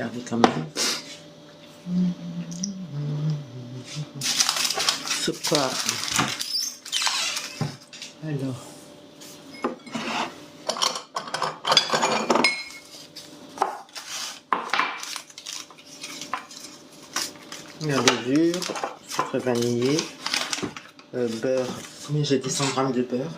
Regardez quand même. C'est quoi? Alors. Levure, sucre vanillé, beurre. Combien j'ai dit? 100 g de beurre.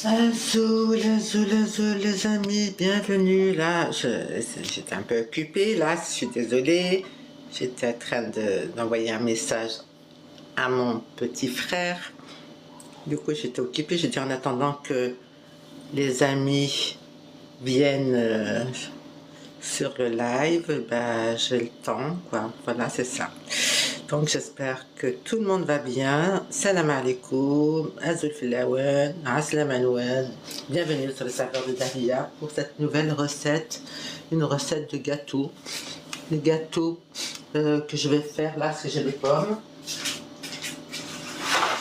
Azul, azul, azul, les amis, bienvenue. Là, j'étais un peu occupée, là, je suis désolée. J'étais en train d'envoyer un message à mon petit frère. Du coup, j'étais occupée. J'ai dit en attendant que les amis viennent sur le live, ben, j'ai le temps, quoi. Voilà, c'est ça. Donc j'espère que tout le monde va bien. Salam alaikum, Azul Filawen, Aslam Anouan. Bienvenue sur le serveur de Daria pour cette nouvelle recette, une recette de gâteau. Le gâteau que je vais faire là, parce que j'ai des pommes.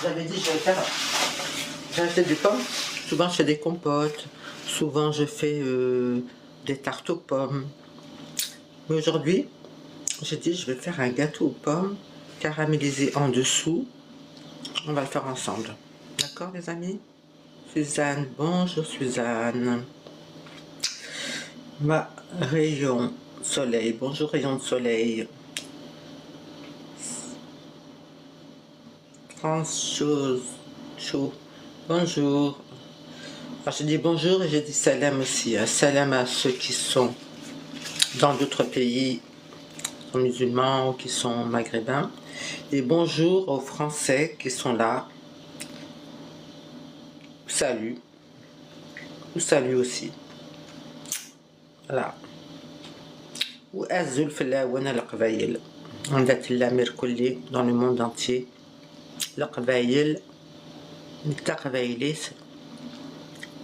J'avais dit je vais faire, j'avais fait des pommes. Souvent je fais des compotes, souvent je fais des tartes aux pommes. Mais aujourd'hui, j'ai dit je vais faire un gâteau aux pommes caramélisé en dessous. On va le faire ensemble. D'accord les amis? Suzanne, bonjour Suzanne. Ma rayon soleil, bonjour rayon de soleil. France chose chaud, bonjour. Alors, je dis bonjour et je dis salam aussi. Salam à ceux qui sont dans d'autres pays, qui sont musulmans ou qui sont maghrébins. Et bonjour aux Français qui sont là. Salut. Ou salut aussi. Voilà. وأزول في اللاونة القبايل عندها الأمير كلي dans le monde entier. القبايل نتا قبايليت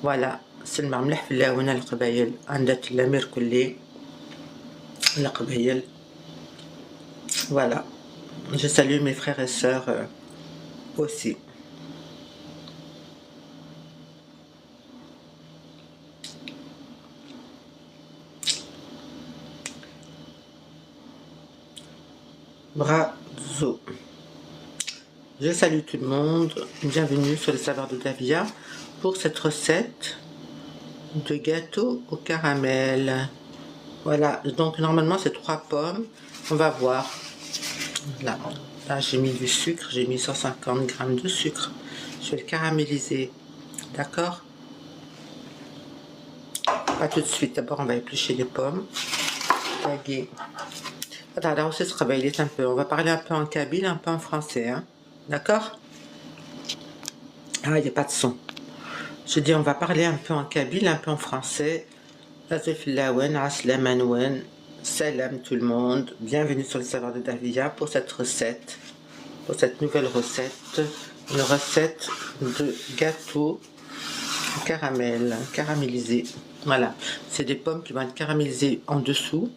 فوالا سلمى مليح في اللاونة القبايل عندها الأمير كلي القبايل. Voilà, je salue mes frères et sœurs aussi. Bravo. Je salue tout le monde. Bienvenue sur les saveurs de Davia pour cette recette de gâteau au caramel. Voilà, donc normalement c'est 3 pommes. On va voir. Là j'ai mis du sucre, j'ai mis 150 grammes de sucre. Je vais le caraméliser. D'accord? Pas tout de suite. D'abord on va éplucher les pommes. Attends, aussi ce travail est un peu. On va parler un peu en kabyle, un peu en français. Hein? D'accord? Ah, il n'y a pas de son. Je dis on va parler un peu en kabyle, un peu en français. Salam tout le monde. Bienvenue sur le saveur de Davia pour cette recette. Pour cette nouvelle recette. Une recette de gâteau caramel, caramélisé. Voilà. C'est des pommes qui vont être caramélisées en dessous.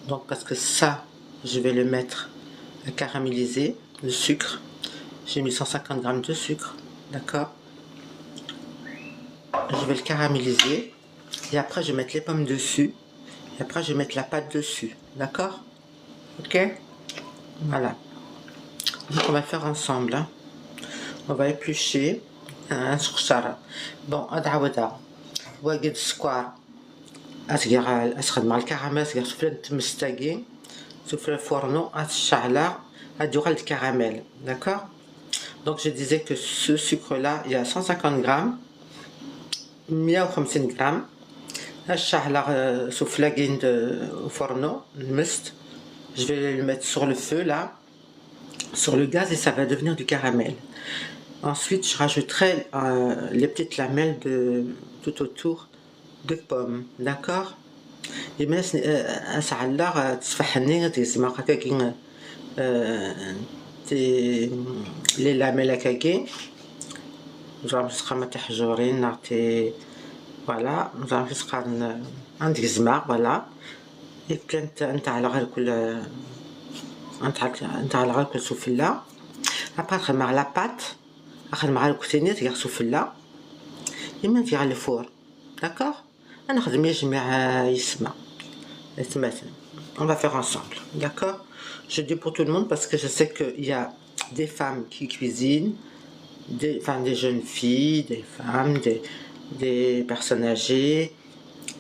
Donc parce que ça, je vais le mettre à caraméliser, le sucre. J'ai mis 150 grammes de sucre, d'accord? Je vais le caraméliser. Et après, je vais mettre les pommes dessus. Et après, je vais mettre la pâte dessus, d'accord? Ok? Voilà. Donc on va faire ensemble. Hein. On va éplucher un sourchara. Bon, adawada. Wagid square. أسخد مع الكراميل سوف تمستاقي سوف الفورنو الشعلة هادو le caramel, d'accord? Donc je disais que ce sucre là il y a 150 grammes 150 grammes الشعلة سوف لاقين au fourneau المست. Je vais le mettre sur le feu là sur le gaz et ça va devenir du caramel. Ensuite je rajouterai les petites lamelles tout autour de pommes, d'accord? Et mais أسعلها تفحني تسمع هكاكي les lamelles هكاكي genre تسقى ما تحجورين نعطي voilà genre تسقى عندك زمار voilà et puis انت على غير كل انت على غير كل سفلة après تخدم مع la pâte تخدم مع الكوتينيت تاع سفلة يما في على الفور d'accord? On va faire ensemble, d'accord? Je dis pour tout le monde parce que je sais qu'il y a des femmes qui cuisinent, des jeunes filles, des femmes, des personnes âgées,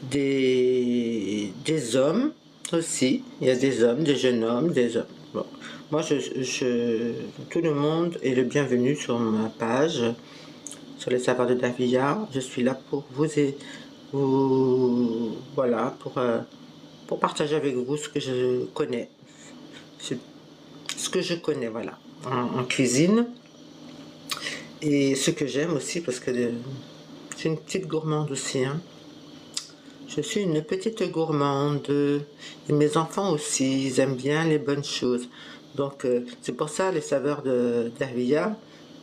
des hommes aussi. Il y a des hommes, des jeunes hommes, des hommes. Bon. Moi, tout le monde est le bienvenu sur ma page, sur les saveurs de Davia. Je suis là pour voilà, pour partager avec vous ce que je connais. Ce que je connais, voilà, en cuisine. Et ce que j'aime aussi, parce que je suis une petite gourmande aussi. Hein. Je suis une petite gourmande. Et mes enfants aussi, ils aiment bien les bonnes choses. Donc, c'est pour ça, les saveurs de Davia,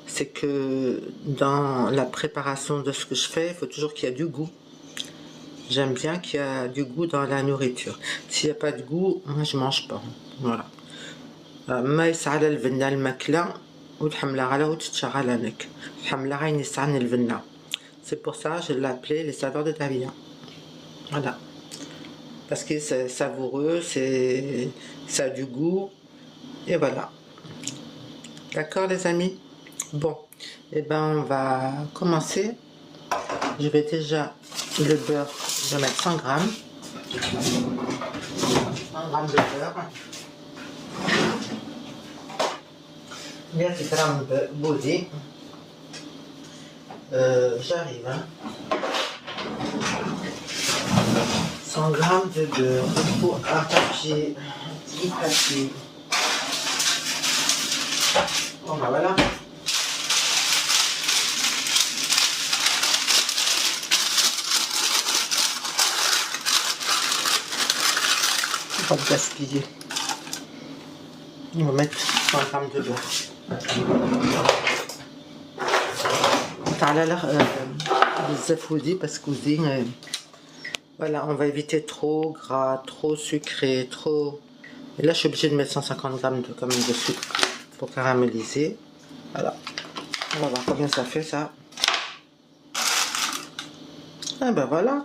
c'est que dans la préparation de ce que je fais, il faut toujours qu'il y ait du goût. J'aime bien qu'il y a du goût dans la nourriture. S'il n'y a pas de goût, moi je mange pas. Voilà. ما يسعى الفنة الماكلة والحملة على وتتشغل عنك. الحملة غير يسعى الفنة. C'est pour ça que je l'appelais les saveurs de Davia. Voilà. Parce que c'est savoureux, ça a du goût. Et voilà. D'accord les amis? Bon. Et ben on va commencer. Je vais déjà le beurre, je vais mettre 100 grammes. 100 grammes de beurre. 100 grammes de bouillie. J'arrive, hein. 100 grammes de beurre, il faut un papier, du papier. Bon ben voilà. Pas de gaspiller. On va mettre 100 grammes de beurre. تعال بزاف ودي parce que voilà, on va éviter trop gras, trop sucré, trop. Et là, je suis obligée de mettre 150 grammes de, quand même, de sucre pour caraméliser. Voilà. On va voir combien ça fait ça. Ah ben voilà,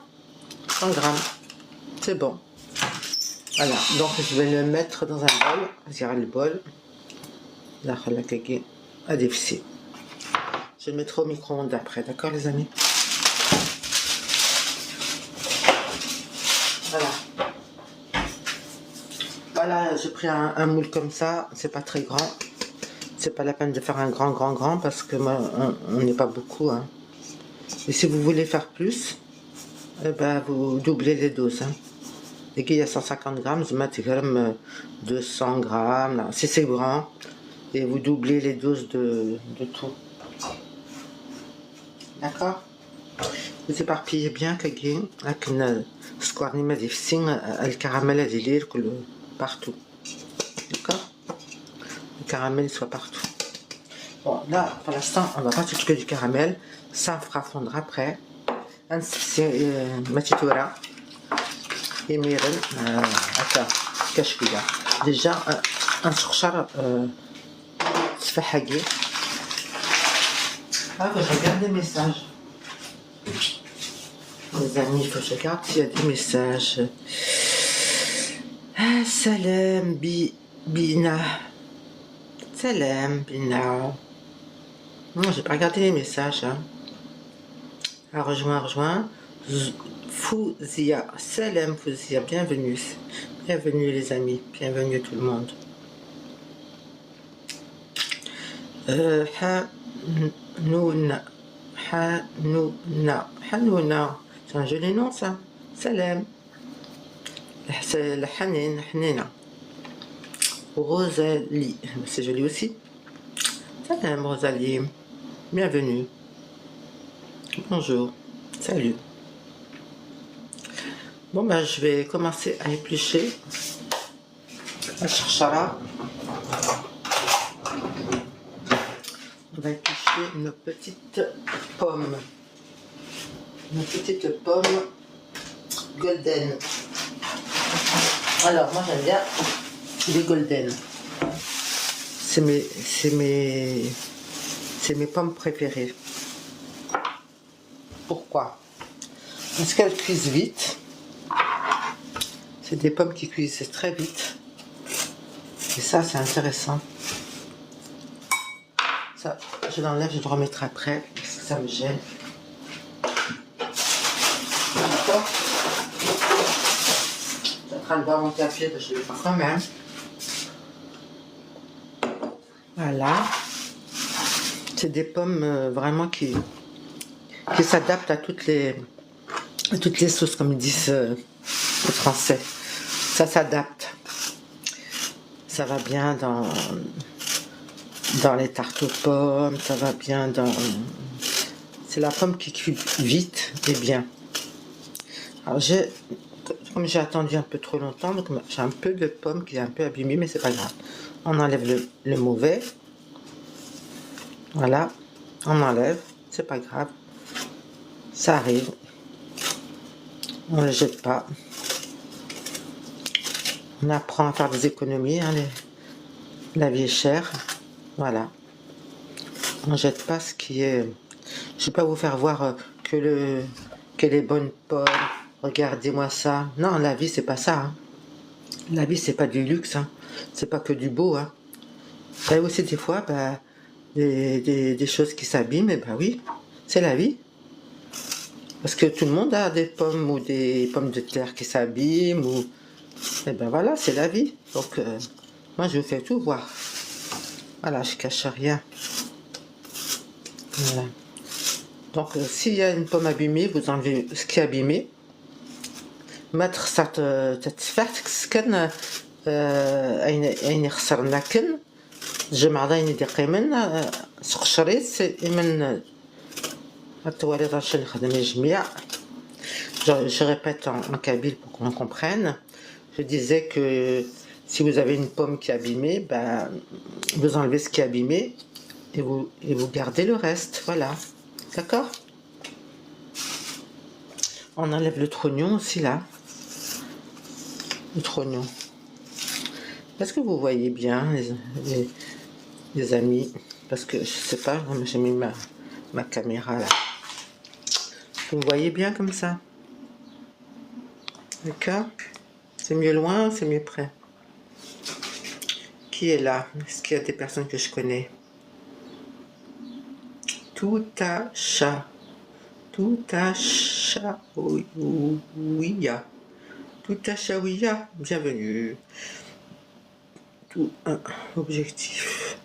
100 grammes. C'est bon. Voilà, donc je vais le mettre dans un bol. Je le bol. Là, à dévisser. Je le mettrai au micro-ondes après, d'accord les amis? Voilà. Voilà, j'ai pris un moule comme ça, c'est pas très grand. C'est pas la peine de faire un grand parce que moi, on n'est pas beaucoup. Hein. Et si vous voulez faire plus, eh ben, vous doublez les doses. Hein. Et qu'il y a 150 grammes, vous mettez quand même 200 grammes, là, si c'est grand. Et vous doublez les doses de tout. D'accord? Vous éparpillez bien كاين لكن السكر ما ديفسين الكراميل هذه كل partout. D'accord? Le caramel soit partout. Bon, là, pour l'instant, on va pas s'occuper du caramel. Ça fera fondre après. Matitoura. Et miren. Attends, cache là. Déjà, un surchar. Sfahagé. Ah, je regarde les messages. Les amis, il faut que je regarde s'il y a des messages. Ah, salam, Bina. Salam, Bina. Non, j'ai pas regardé les messages. Hein. Ah, rejoins. Fouzia. Salam, Fouzia. Bienvenue. Bienvenue, les amis. Bienvenue, tout le monde. Hanouna. Hanouna. C'est un joli nom, ça. Salam. C'est la Hanina. Rosalie. C'est joli aussi. Salam, Rosalie. Bienvenue. Bonjour. Salut. Bon, ben, je vais commencer à éplucher. À cherchara. On va éplucher nos petites pommes. Nos petites pommes golden. Alors, moi j'aime bien les golden. C'est mes pommes préférées. Pourquoi? Parce qu'elles cuisent vite. C'est des pommes qui cuisent très vite. Et ça, c'est intéressant. Ça, je l'enlève, je le remettrai après, parce que ça me gêne. D'accord? Ça fera le bas monter à pied, je vais le faire quand même. Voilà. C'est des pommes vraiment qui s'adaptent à toutes les sauces, comme ils disent les Français. Ça s'adapte. Ça va bien dans les tartes aux pommes, ça va bien dans... C'est la pomme qui cuit vite et bien. Alors comme j'ai attendu un peu trop longtemps, donc j'ai un peu de pomme qui est un peu abîmée, mais c'est pas grave. On enlève le mauvais. Voilà, on enlève, c'est pas grave. Ça arrive. On ne le jette pas. On apprend à faire des économies, hein, la vie est chère. Voilà. On ne jette pas ce qui est... Je ne vais pas vous faire voir que les bonnes pommes. Regardez-moi ça. Non, la vie, c'est pas ça. Hein. La vie, c'est pas du luxe. Hein. C'est pas que du beau. Hein. Vous savez aussi des fois, bah, des choses qui s'abîment. Et bah oui, c'est la vie. Parce que tout le monde a des pommes ou des pommes de terre qui s'abîment. Ou... Et ben voilà, c'est la vie. Donc, moi, je vous fais tout voir. Voilà, je cache rien. Voilà. Donc s'il y a une pomme abîmée, vous enlevez ce qui est abîmé. Mettre تتفاح أين خسرنا كن جمعضين دقيقة سقشريت من التواليت عشان نخدم الجميع. Je répète en kabyle pour qu'on comprenne. Je disais que si vous avez une pomme qui est abîmée, ben, vous enlevez ce qui est abîmé et vous gardez le reste. Voilà. D'accord? On enlève le trognon aussi là. Le trognon. Est-ce que vous voyez bien les amis? Parce que je sais pas, j'ai mis ma caméra là. Vous me voyez bien comme ça? D'accord? C'est mieux loin ou c'est mieux près? Qui est là? Est-ce qu'il y a des personnes que je connais? Tout à chat. Tout à chat. Oui, tout à chaouia. Bienvenue. Tout un objectif.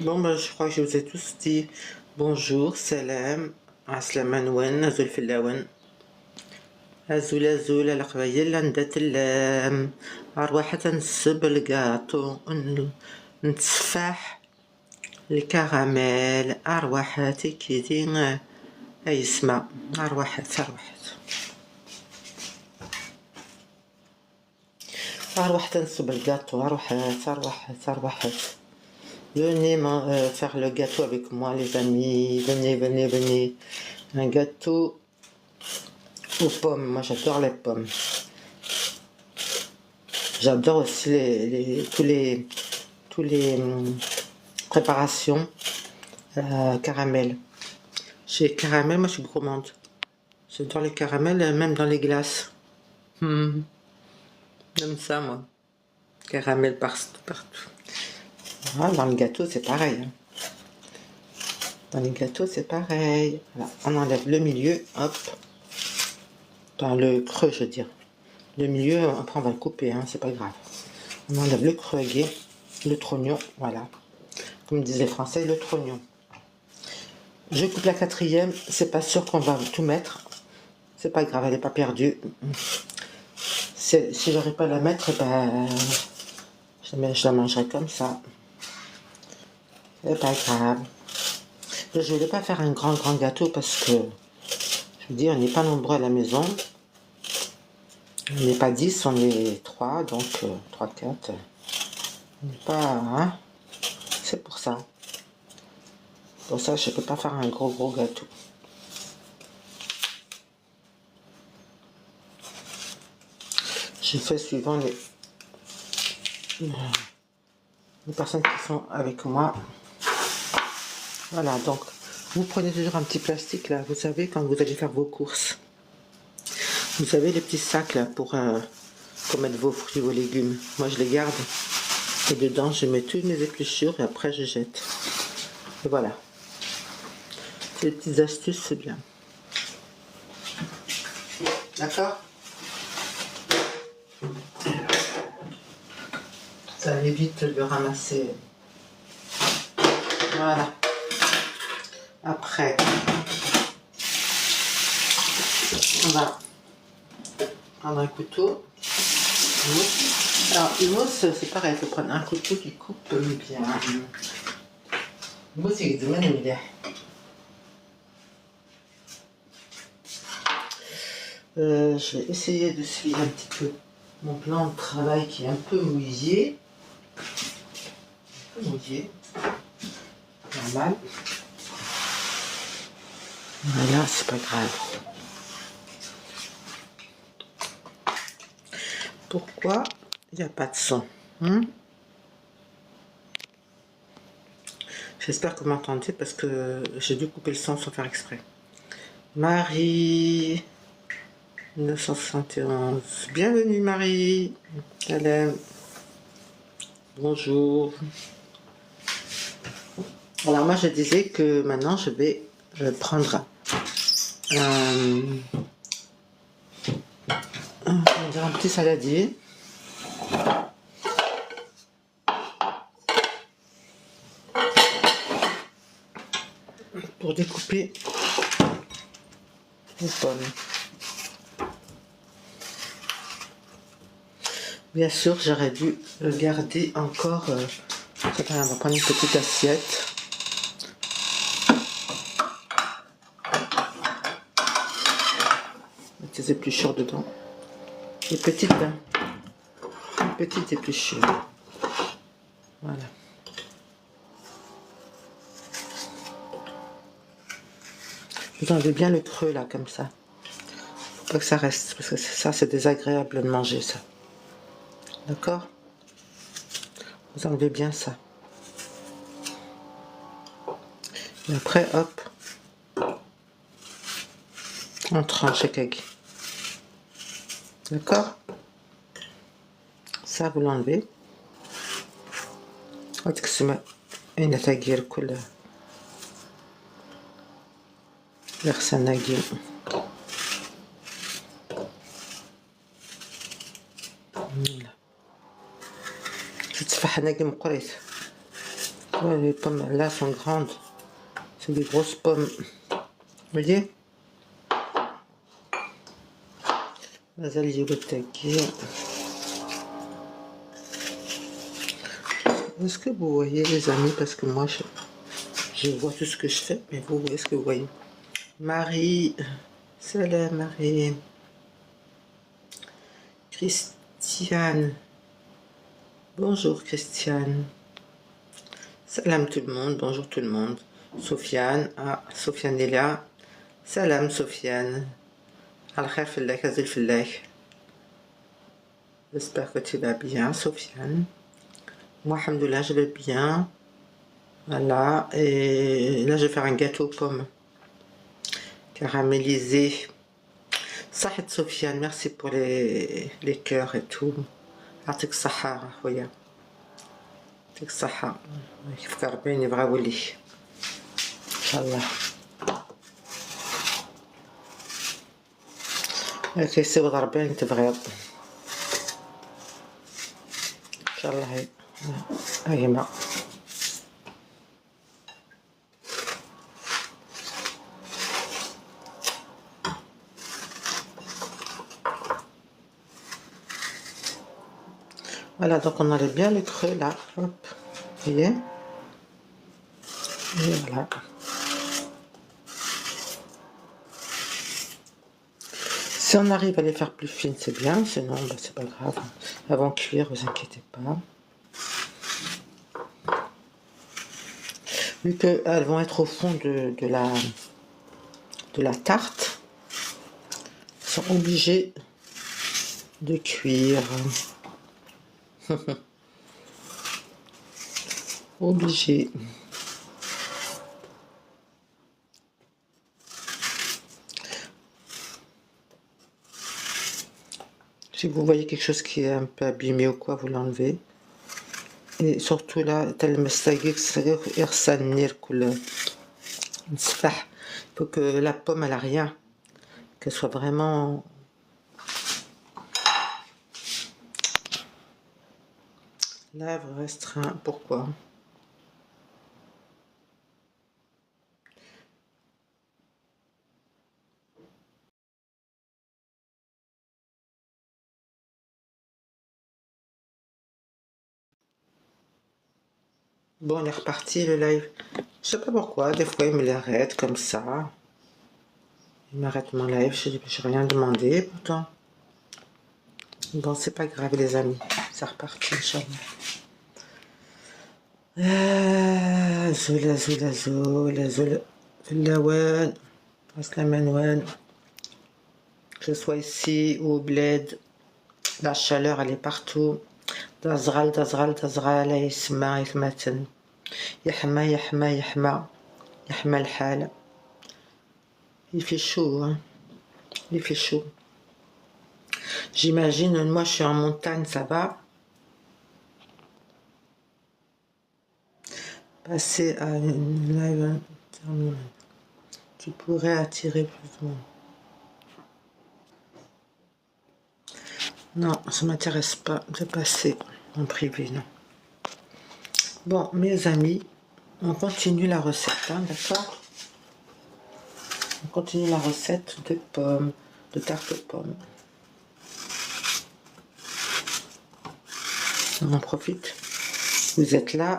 Bon, ben, je crois que je vous ai tous dit bonjour, salam, aslaman wen, azul filawen. أزول أزول القبيلة ندات اللام أرواح تنسب القاطو نتسفاح الكراميل أرواحاتي كيدين أي اسمع أرواحات أرواح تنسب القاطو أرواحات Venez faire le gâteau avec moi les amis, venez, un gâteau aux pommes, moi j'adore les pommes. J'adore aussi tous les préparations caramel. Chez caramel, moi je suis gourmande. J'adore les caramels, même dans les glaces. J'aime ça moi. Caramel partout. Ah, dans le gâteau c'est pareil. Hein. Dans les gâteaux c'est pareil. Voilà. On enlève le milieu, hop. Dans le creux, je veux dire. Le milieu, après on va le couper, hein, c'est pas grave. On enlève le creux aigué, le trognon, voilà. Comme disait les Français, le trognon. Je coupe la quatrième, c'est pas sûr qu'on va tout mettre. C'est pas grave, elle est pas perdue. Si j'aurais pas à la mettre, ben, je la mangerai comme ça. C'est pas grave. Je voulais pas faire un grand gâteau parce que, je vous dis, on n'est pas nombreux à la maison. On n'est pas 10, on est 3, donc 3, 4. On n'est pas... Hein, c'est pour ça. Pour ça, je ne peux pas faire un gros gâteau. J'ai fait suivant les personnes qui sont avec moi. Voilà, donc, vous prenez toujours un petit plastique, là, vous savez, quand vous allez faire vos courses. Vous avez les petits sacs là pour mettre vos fruits, vos légumes. Moi je les garde et dedans je mets toutes mes épluchures et après je jette. Et voilà. Ces petites astuces c'est bien. D'accord? Ça évite de ramasser. Voilà. Après, on va prendre un couteau. Alors, une mousse, c'est pareil, il faut prendre un couteau qui coupe bien. Mousse, c'est bien. Je vais essayer de suivre un petit peu mon plan de travail qui est un peu mouillé. Normal. Voilà, c'est pas grave. Pourquoi il n'y a pas de son? J'espère que vous m'entendez parce que j'ai dû couper le son sans faire exprès. Marie 1971. Bienvenue Marie. Salam. Bonjour. Alors moi je disais que maintenant je vais prendre un petit saladier. pour découper les pommes. Bien sûr, j'aurais dû le garder encore. On va prendre une petite assiette. Mettre des épluchures dedans. Les petites, hein. Les petites épluchures. Voilà. Vous enlevez bien le creux là, comme ça. Faut pas que ça reste, parce que ça, c'est désagréable de manger ça. D'accord? Vous enlevez bien ça. Et après, hop, on tranche avec egg. D'accord? Ça, vous l'enlevez. وتقسم النتاجير كلها الخسناجين. تتفح ناجي مقريت. Les pommes là sont grandes. C'est des grosses pommes. Vous voyez? مازال يجيبوا التاجير. Est-ce que vous voyez les amis? Parce que moi je vois tout ce que je fais, mais vous, est-ce que vous voyez? Marie, salam Marie. Christiane, bonjour Christiane. Salam tout le monde, bonjour tout le monde. Sofiane, ah, Sofiane est là. Salam Sofiane. Al-Khair fillah, Azil fillah. J'espère que tu vas bien, Sofiane. Moi, alhamdoulilah, je vais bien. Voilà, et là, je vais faire un gâteau aux pommes caramélisé. Sahet Sofiane, merci pour les cœurs et tout. Artik Sahara, خويا. Artik Sahara. كيف ربي يبغى ولي. إن شاء الله. كيسيو ربي تبغيض. إن شاء الله هاي ما. Voilà, donc on enlève bien le creux là, hop, vous voyez, et voilà. Si on arrive à les faire plus fines, c'est bien, sinon bah, c'est pas grave. Elles vont cuire, vous inquiétez pas. Vu qu'elles vont être au fond de la tarte, elles sont obligées de cuire. Obligé. Si vous voyez quelque chose qui est un peu abîmé ou quoi, vous l'enlevez. Et surtout là, tel il faut que la pomme elle a rien, qu'elle soit vraiment lèvres restreint. Pourquoi? Bon, on est reparti le live. Je sais pas pourquoi, des fois il me l'arrête comme ça. Il m'arrête mon live, j'ai rien demandé pourtant. Bon, c'est pas grave les amis, c'est reparti, Inch'Allah. زول اللوان Aslam. Que ce soit ici ou au bled, la chaleur elle est partout. Dazral يسمع يثمتن يحمى الحال. Il fait chaud, hein. Il fait chaud. J'imagine, moi je suis en montagne, ça va. Passer à une live terminale. Tu pourrais attirer plus de monde. Non, ça m'intéresse pas de passer en privé, non. Bon, mes amis, on continue la recette, hein, d'accord? On continue la recette de pommes, de tarte aux pommes. On en profite. Vous êtes là.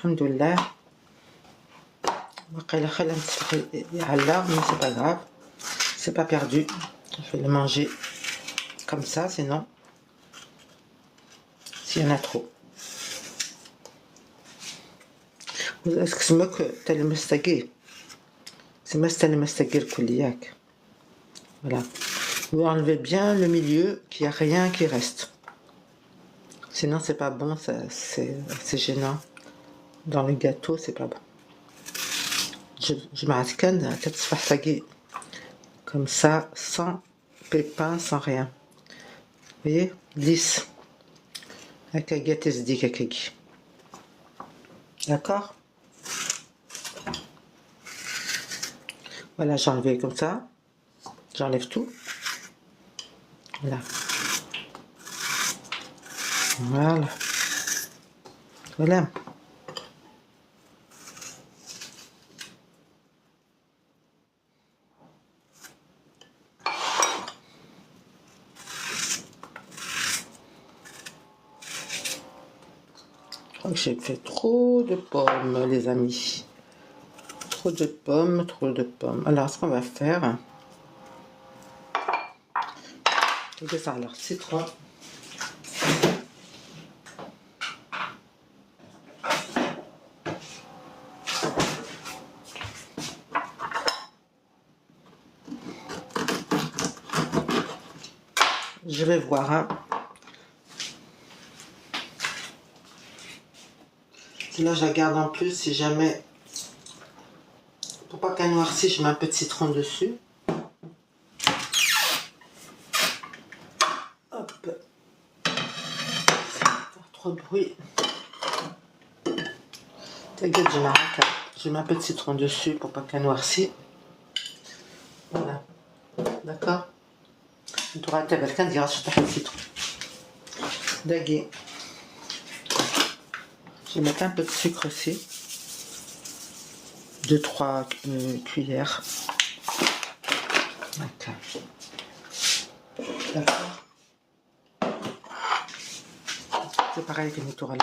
Alhamdoulilah. Mais c'est pas grave. C'est pas perdu. Je vais le manger comme ça, sinon, s'il y en a trop. Excuse-moi que t'as le mustagé. C'est le mustagé le couliac. Voilà. Vous enlevez bien le milieu, qu'il n'y a rien qui reste. Sinon, c'est pas bon, c'est gênant. Dans le gâteau, c'est pas bon. Je m'arrête à tête fatiguée. Comme ça, sans pépins, sans rien. Vous voyez, lisse. D'accord? Voilà, j'ai enlevé comme ça. J'enlève tout. Voilà. Voilà. Voilà. Je crois que j'ai fait trop de pommes, les amis. Trop de pommes, trop de pommes. Alors, ce qu'on va faire, c'est ça, alors citron. Je vais voir, hein. Là, je la garde en plus si jamais. Pour pas qu'elle noircisse, je mets un peu de citron dessus. Hop. Faire trop de bruit. T'inquiète, je m'arrête. Je mets un peu de citron dessus pour pas qu'elle noircisse. Voilà. D'accord. Tu auras quelqu'un qui rachète le citron. Daguet. Je vais mettre un peu de sucre aussi. 2-3 cuillères. D'accord. C'est pareil que notre oral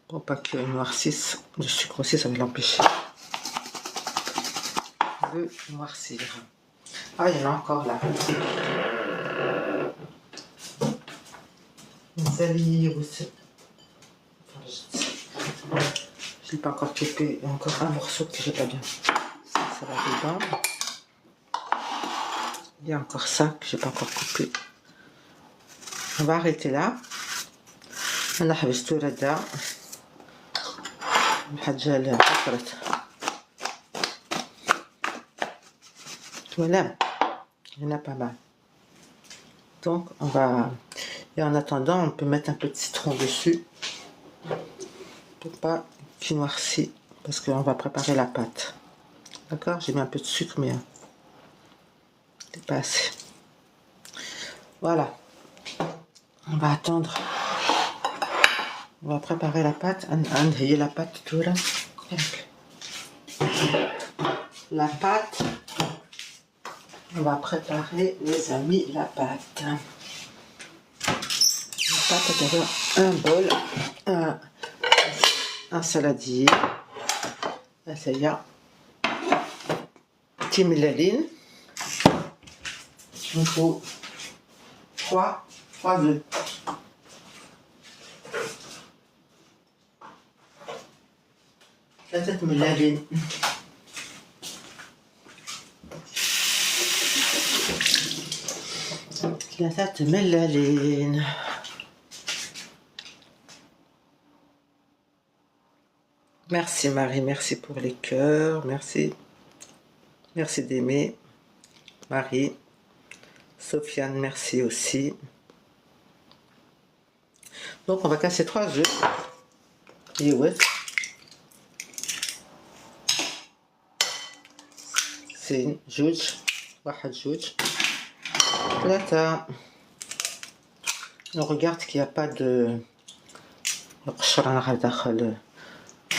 pour pas qu'il noircisse. Le sucre aussi, ça va l'empêcher de noircir. Ah, il y en a encore là. Une salive aussi. Je n'ai pas encore coupé. Il y a encore un morceau que j'ai pas bien. Ça va dedans. Il y a encore ça que j'ai pas encore coupé. On va arrêter là. أنا حبستو ردا الحاجة اللي حفرت. Voilà, il y en a pas mal. Donc on va, et en attendant on peut mettre un peu de citron dessus pour pas qu'il noircisse, parce qu'on va préparer la pâte. D'accord, j'ai mis un peu de sucre mais c'est pas assez. Voilà, on va attendre. On va préparer la pâte. La pâte tout là. La pâte. On va préparer, les amis, la pâte. La pâte, d'abord un bol, un saladier. Là, ça y est. Petit mélaline. Il faut 3 œufs. Cette mélaline. Cette mélaline. Merci Marie, merci pour les cœurs, merci. Merci d'aimer. Marie. Sofiane, merci aussi. Donc on va casser 3 œufs. Et ouais. C'est جوج واحد جوج ثلاثة. On regarde qu'il n'y a pas de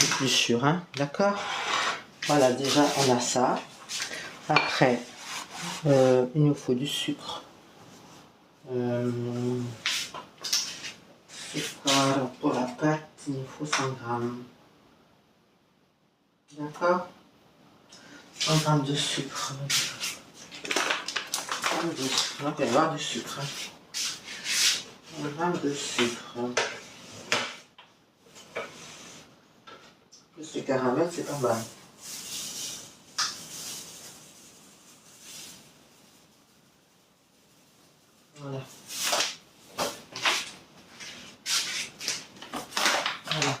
épluchure, hein, d'accord. Voilà, déjà on a ça. Après, il nous faut du sucre. Sucre pour la pâte, il nous faut 100 grammes. D'accord? 100 grammes de sucre. Donc, il va y avoir du sucre. 1 gramme de sucre. Plus le caramel, c'est pas mal. Voilà. Voilà.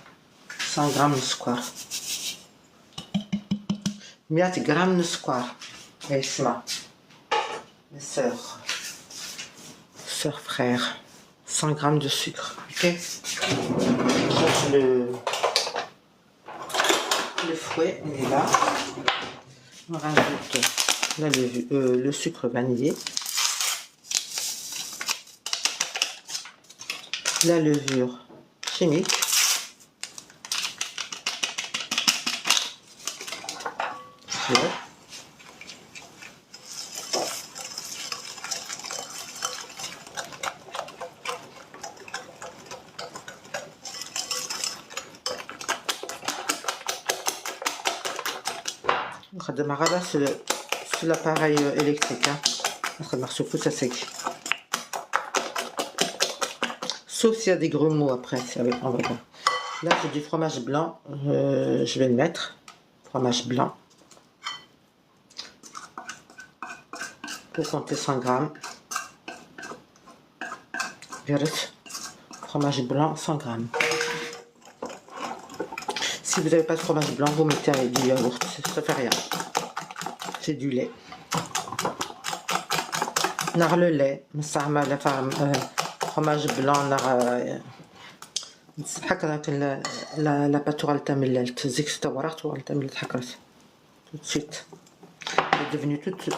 100 grammes de square. 100 grammes de square. Et اسمع. Mes sœurs, frères, 100 grammes de sucre, ok? Donc le fouet, il est là. On rajoute le sucre vanillé, la levure chimique, on démarrer là sur l'appareil électrique, hein. On marche tout ça sec. Sauf s'il y a des grumeaux après, c'est avec on va voir. Là j'ai du fromage blanc, je vais le mettre. Fromage blanc. Pour compter 100 grammes. Fromage blanc 100 grammes. Si vous n'avez pas de fromage blanc, vous mettez du yaourt, ça fait rien. C'est du lait. Nar le lait, fromage blanc, la pâture tout de suite. Elle est devenue toute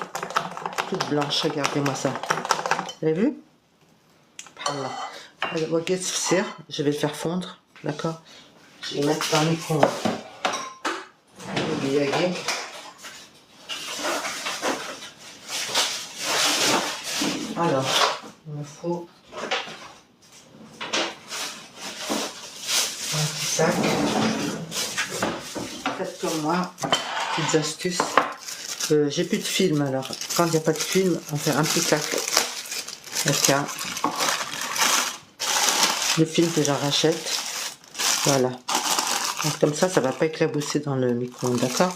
blanche, regardez-moi ça. Vous avez vu? Je vais le faire fondre, d'accord? Je vais mettre dans le micro-ondes. Alors, il me faut un petit sac. Faites comme moi, petites astuces. J'ai plus de film, alors quand il n'y a pas de film, on fait un petit sac. Ok. Le film que j'en rachète. Voilà. Donc comme ça ne va pas éclabousser dans le micro-ondes, d'accord?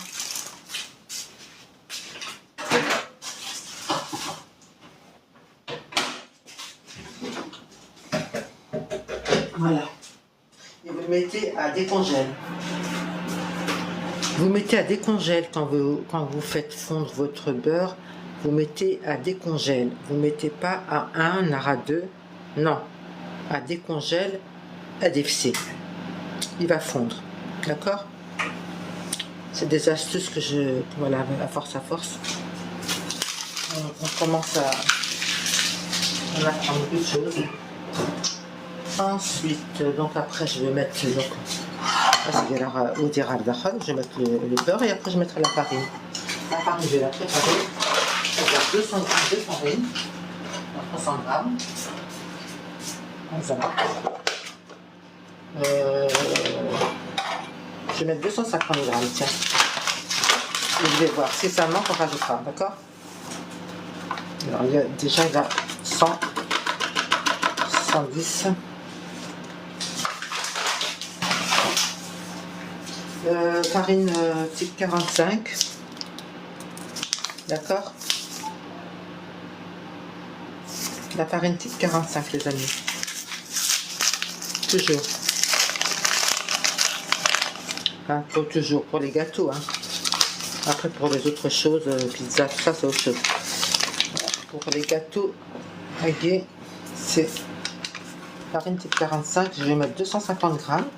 Voilà. Et vous le mettez à décongèle. Vous mettez à décongèle quand vous faites fondre votre beurre. Vous mettez à décongèle. Vous ne mettez pas à 1, à 2. Non. À décongèle, à dévisser. Il va fondre. D'accord? C'est des astuces que voilà, à force. On commence à apprendre beaucoup de choses. Ensuite, donc après, je vais mettre je vais mettre le beurre et après je mettrai la farine. La farine, je vais la préparer. Je vais faire 200 g de farine, 300 g. Voilà. Je vais mettre 250 g, tiens. Et je vais voir si ça manque, on rajoutera, d'accord? Alors, déjà, il y a 100, 110. Farine type 45. D'accord? La farine type 45, les amis. Toujours. Hein, toujours pour les gâteaux. Hein. Après, pour les autres choses, pizza, tout ça, c'est autre chose. Pour les gâteaux aguets, c'est farine type 45. Je vais mettre 250 grammes.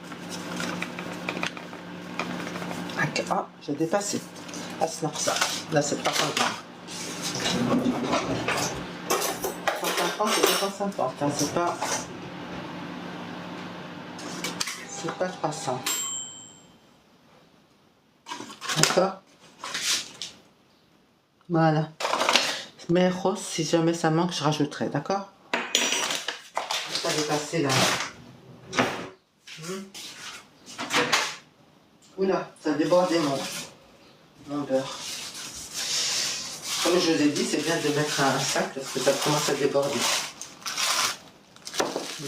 Ah, j'ai dépassé. Ah, c'est ça. Là, c'est 300 grammes. 150 et 250. Hein, c'est pas 300. D'accord? Voilà. Mais rose, si jamais ça manque, je rajouterai, d'accord? Ça va passer là. Oula, ça a débordé mon beurre. Comme je vous ai dit, c'est bien de mettre un sac parce que ça commence à déborder.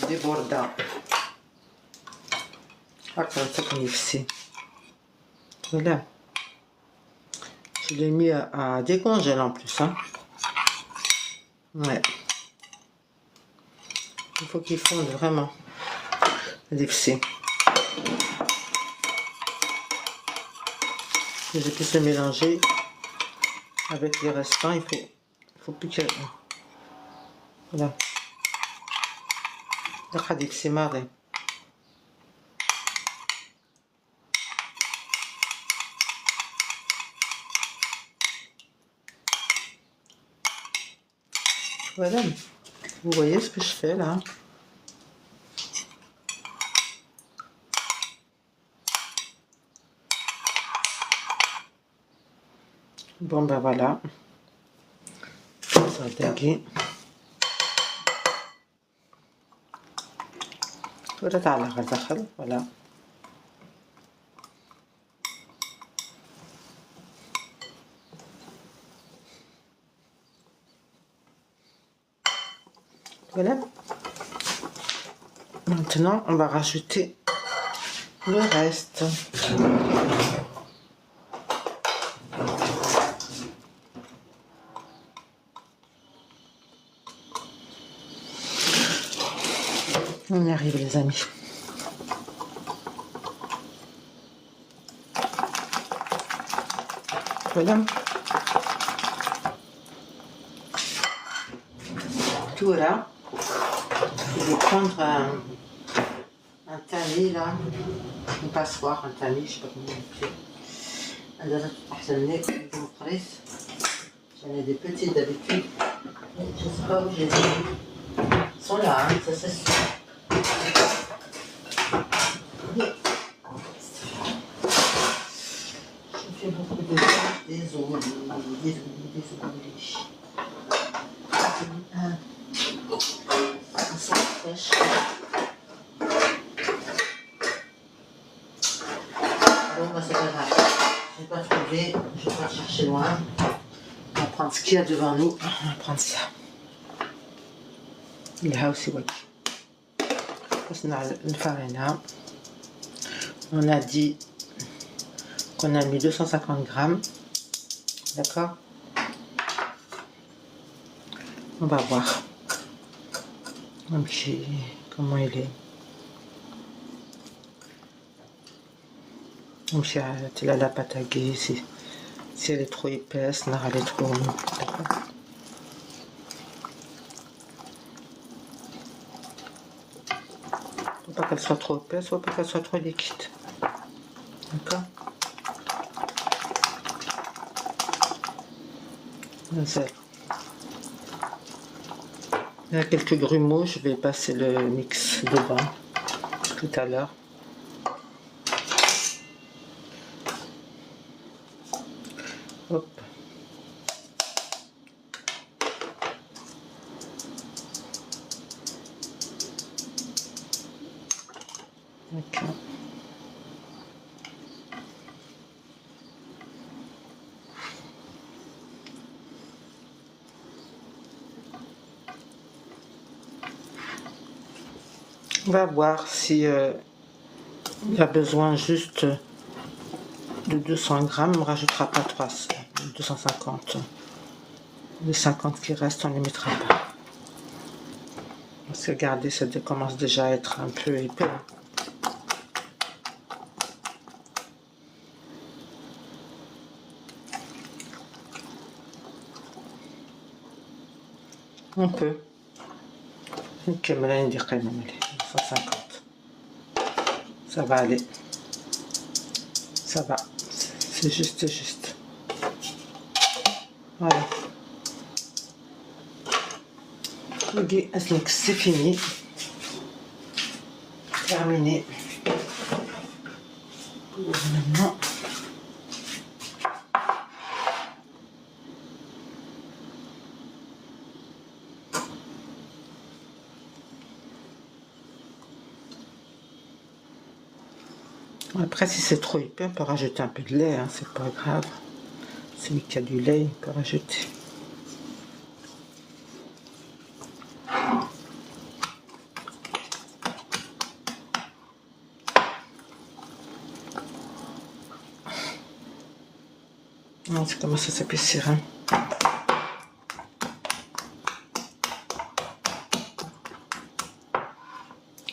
Débordant. Ah, comme ça qu'on est ici. Voilà. Je l'ai mis à décongeler en plus. Hein. Ouais. Il faut qu'il fonde vraiment. L'IFC. Que je puisse le mélanger avec les restants. Il faut plus que... Voilà. C'est marré. Voilà. Vous voyez ce que je fais là? Bon ben voilà. Ça va taguer. Voilà. Voilà. Maintenant, on va rajouter le reste. On y arrive les amis. Voilà. Tout là. Je vais prendre un tamis là. Une passoire, un tamis, je sais pas comment on dit. J'en ai des petits d'habitude. Je sais pas où j'ai dit. Ils sont là, hein, ça c'est sûr. Je fais beaucoup de des olives. Elles sont fraîches. Bon, bah c'est pas grave. Je n'ai pas trouvé, je vais pas chercher loin. On va prendre ce qu'il y a devant nous. On va prendre ça. الهاو سواك نصنع الفارينة. On a dit qu'on a mis 250 grammes, d'accord? On va voir un petit comment il est. نمشي على la pâte à guise si elle est trop épaisse, non elle est trop, d'accord? Faut pas qu'elle soit trop épaisse, faut pas qu'elle soit trop liquide, d'accord? Il y a quelques grumeaux, je vais passer le mix dedans tout à l'heure. Hop. Ok. On va voir si il y a besoin juste de 200 grammes, on ne rajoutera pas 300, 250. Les 50 qui restent, on ne les mettra pas. Parce que regardez, ça commence déjà à être un peu épais. On peut. Ok, mais là, il dit 150. Ça va aller. Ça va. C'est juste. Voilà. Ok, c'est fini. Terminé. Maintenant, Après, si c'est trop épais, on peut rajouter un peu de lait, hein, c'est pas grave. Celui qui a du lait, il peut rajouter. Non, ça commence à s'épaissir. Hein.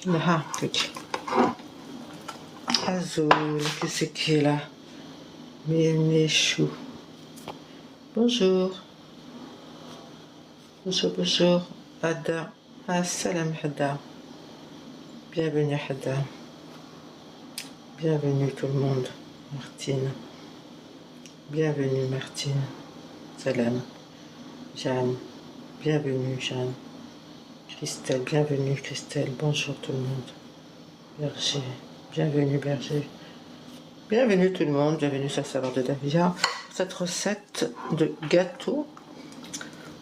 Là, ok. Azul, qu'est-ce qui est là? Mes choux. Bonjour. Bonjour, bonjour. Ada. Assalam Ada. Bienvenue Ada. Bienvenue tout le monde. Martine. Bienvenue Martine. Salam. Jeanne. Bienvenue Jeanne. Christelle. Bienvenue Christelle. Bonjour tout le monde. Berger. Bienvenue Berger. Bienvenue tout le monde. Bienvenue sur le salon de Davia. Cette recette de gâteau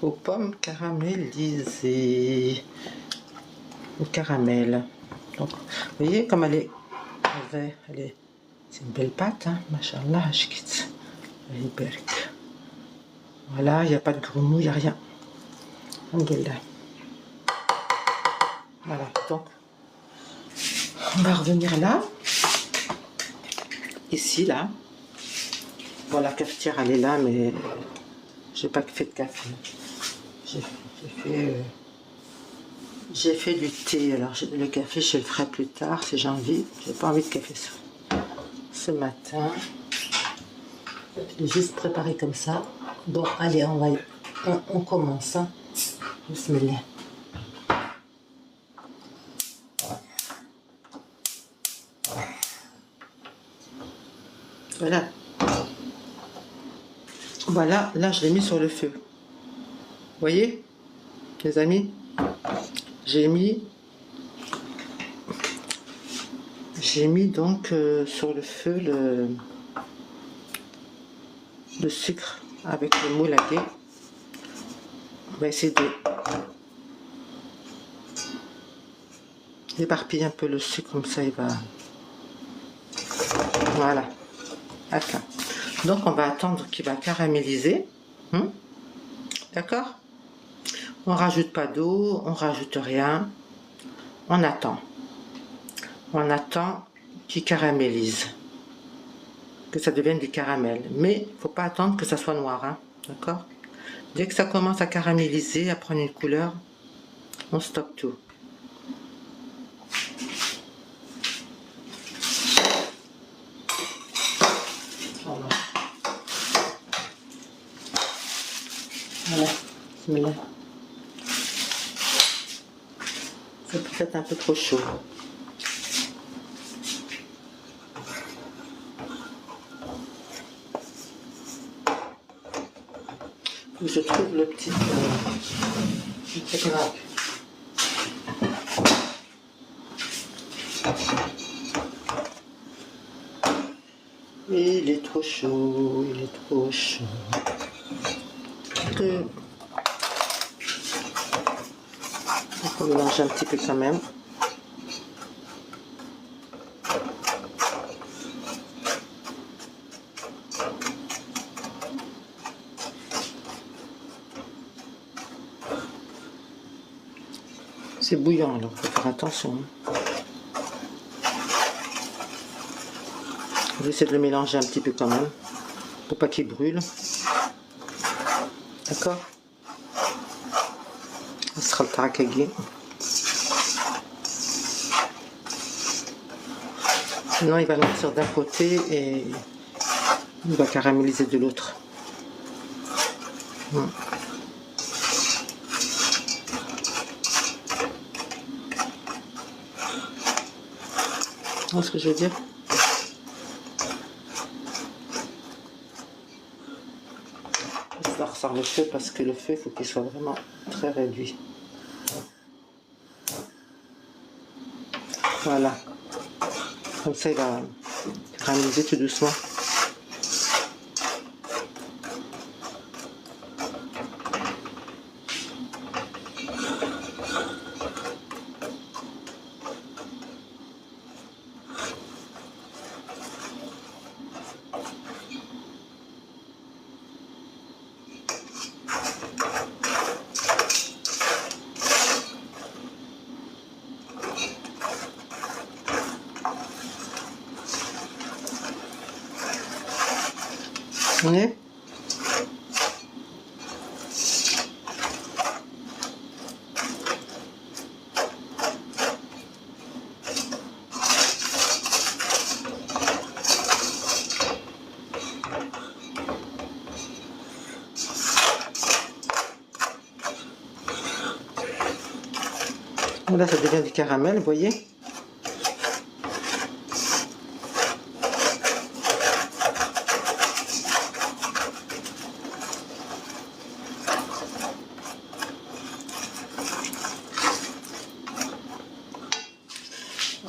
aux pommes caramélisées. Au caramel. Donc, vous voyez comme elle est. C'est une belle pâte, hein. Machallah, je quitte. Elle est belle. Voilà, il n'y a pas de grumeaux, il n'y a rien. Alhamdoulilah. Voilà, donc on va revenir là. Ici, là. Bon, la cafetière, elle est là, mais j'ai pas fait de café. J'ai fait du thé. Alors, le café, je le ferai plus tard si j'ai envie. J'ai pas envie de café ce matin. Je l'ai juste préparé comme ça. Bon, allez, on commence. Hein. Bismillah. Voilà. Voilà, là, je l'ai mis sur le feu. Vous voyez, les amis, j'ai mis donc sur le feu le sucre avec le moule à lait. On va essayer d'éparpiller un peu le sucre, comme ça il va... Voilà. Attends. Donc on va attendre qu'il va caraméliser. D'accord? On rajoute pas d'eau, on rajoute rien. On attend. On attend qu'il caramélise. Que ça devienne du caramel. Mais il ne faut pas attendre que ça soit noir. Hein? D'accord? Dès que ça commence à caraméliser, à prendre une couleur, on stoppe tout. Voilà. C'est peut-être un peu trop chaud. Je trouve le petit grave. Il est trop chaud, il est trop chaud. On mélange un petit peu quand même. C'est bouillant, alors il faut faire attention. Je vais essayer de le mélanger un petit peu quand même, pour pas qu'il brûle. D'accord? Ce sera le tarakagi. Sinon, il va mentir d'un côté et il va caraméliser de l'autre. Vous ce que je veux dire? Ça ressort le feu parce que le feu, il faut qu'il soit vraiment très réduit. Voilà. Comme ça, il va caraméliser tout doucement. On est. Là, ça devient du caramel, vous voyez.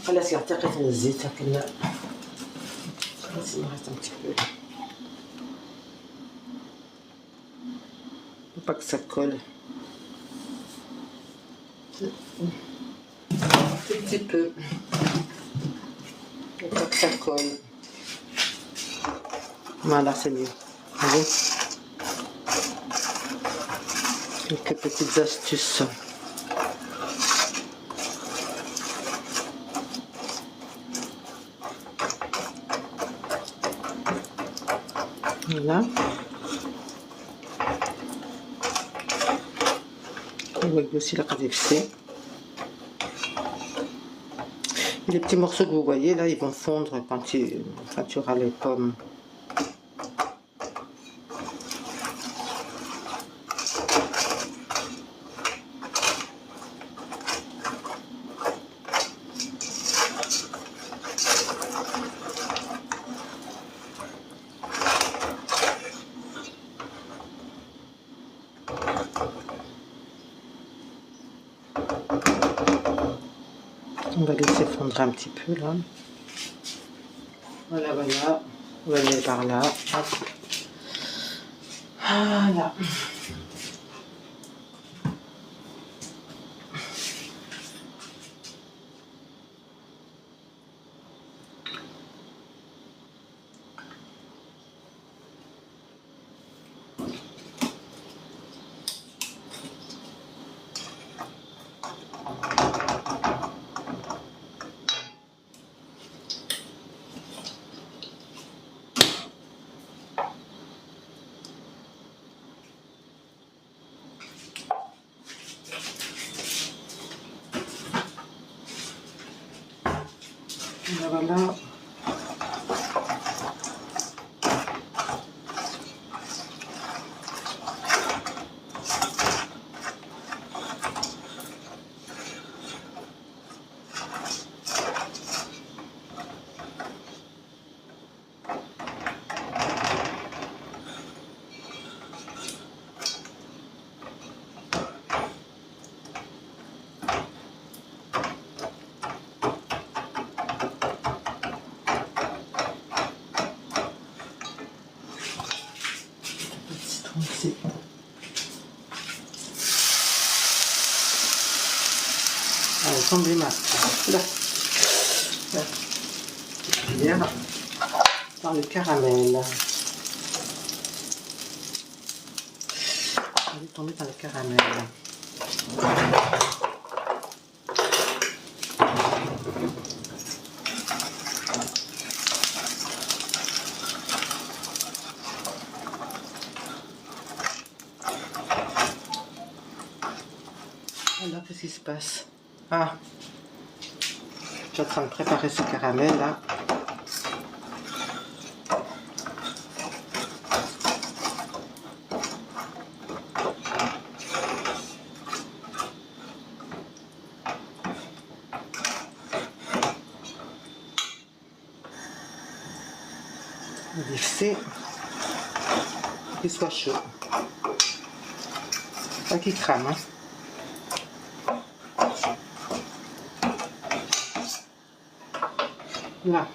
خلاص يعتقد من الزيت كنا خلاص il me reste un petit peu. Faut pas que ça colle. Un tout petit peu. Faut pas que ça colle. Voilà, c'est mieux. Vous voyez? Quelques petites astuces. Voilà. On voit aussi la KFC. Les petits morceaux que vous voyez là, ils vont fondre quand tu auras les pommes. On va laisser fondre un petit peu là. Voilà, voilà. On va aller par là. Hop. Voilà. Voilà. Ici. Allez, tombez ma. Là. Là. Bien. Dans le caramel. Allez, tomber dans le caramel. Voilà, qu'est-ce qui se passe? Ah, je suis en train de préparer ce caramel là. On va laisser qu'il soit chaud. Pas qu'il crame, hein. Là.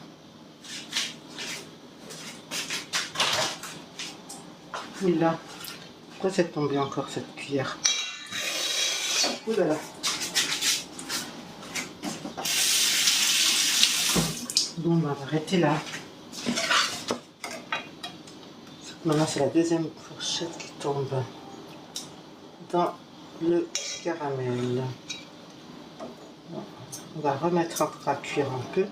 Et là. Pourquoi c'est tombé encore cette cuillère? Ouh là là. Bon, bah, on va arrêter là. Maintenant, c'est la deuxième fourchette qui tombe dans le caramel. On va remettre encore à cuire un peu.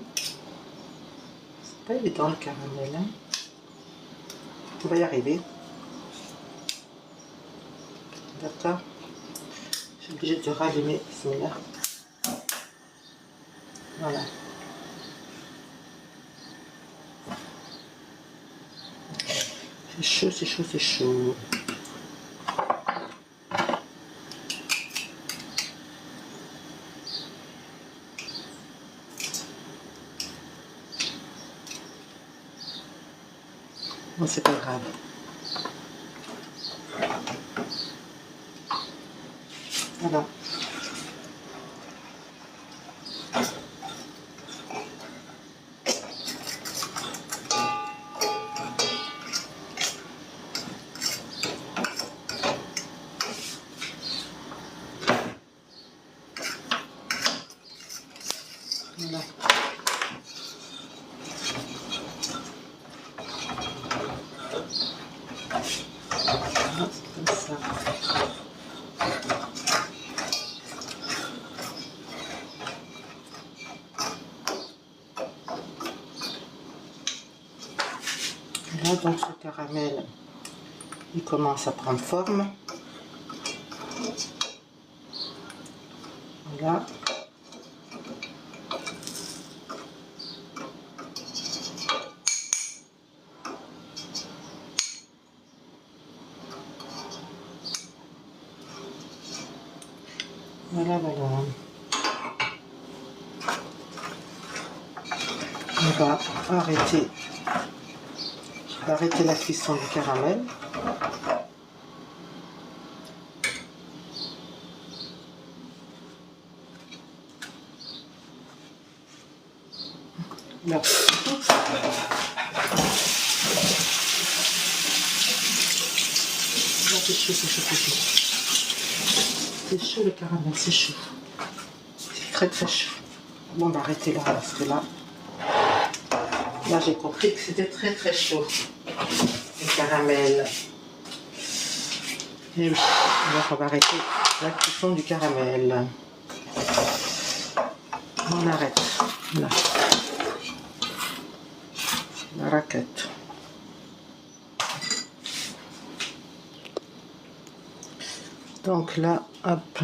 C'est pas évident le caramel, hein. On va y arriver. D'accord. Je suis obligée de rallumer. Bismillah. Voilà. C'est chaud, c'est chaud, c'est chaud. Bon, c'est pas grave. Voilà. Voilà. Comme ça. Là, donc ce caramel, il commence à prendre forme. Voilà. Voilà, voilà. On va arrêter. Je vais arrêter la cuisson du caramel. Là. C'est chaud, c'est chaud, c'est chaud. C'est chaud le caramel, c'est chaud. C'est très très chaud. Bon, on va arrêter là parce que là j'ai compris que c'était très très chaud. Le caramel. Et oui, donc on va arrêter la cuisson du caramel. On arrête. Là. La raquette. Donc là, hop.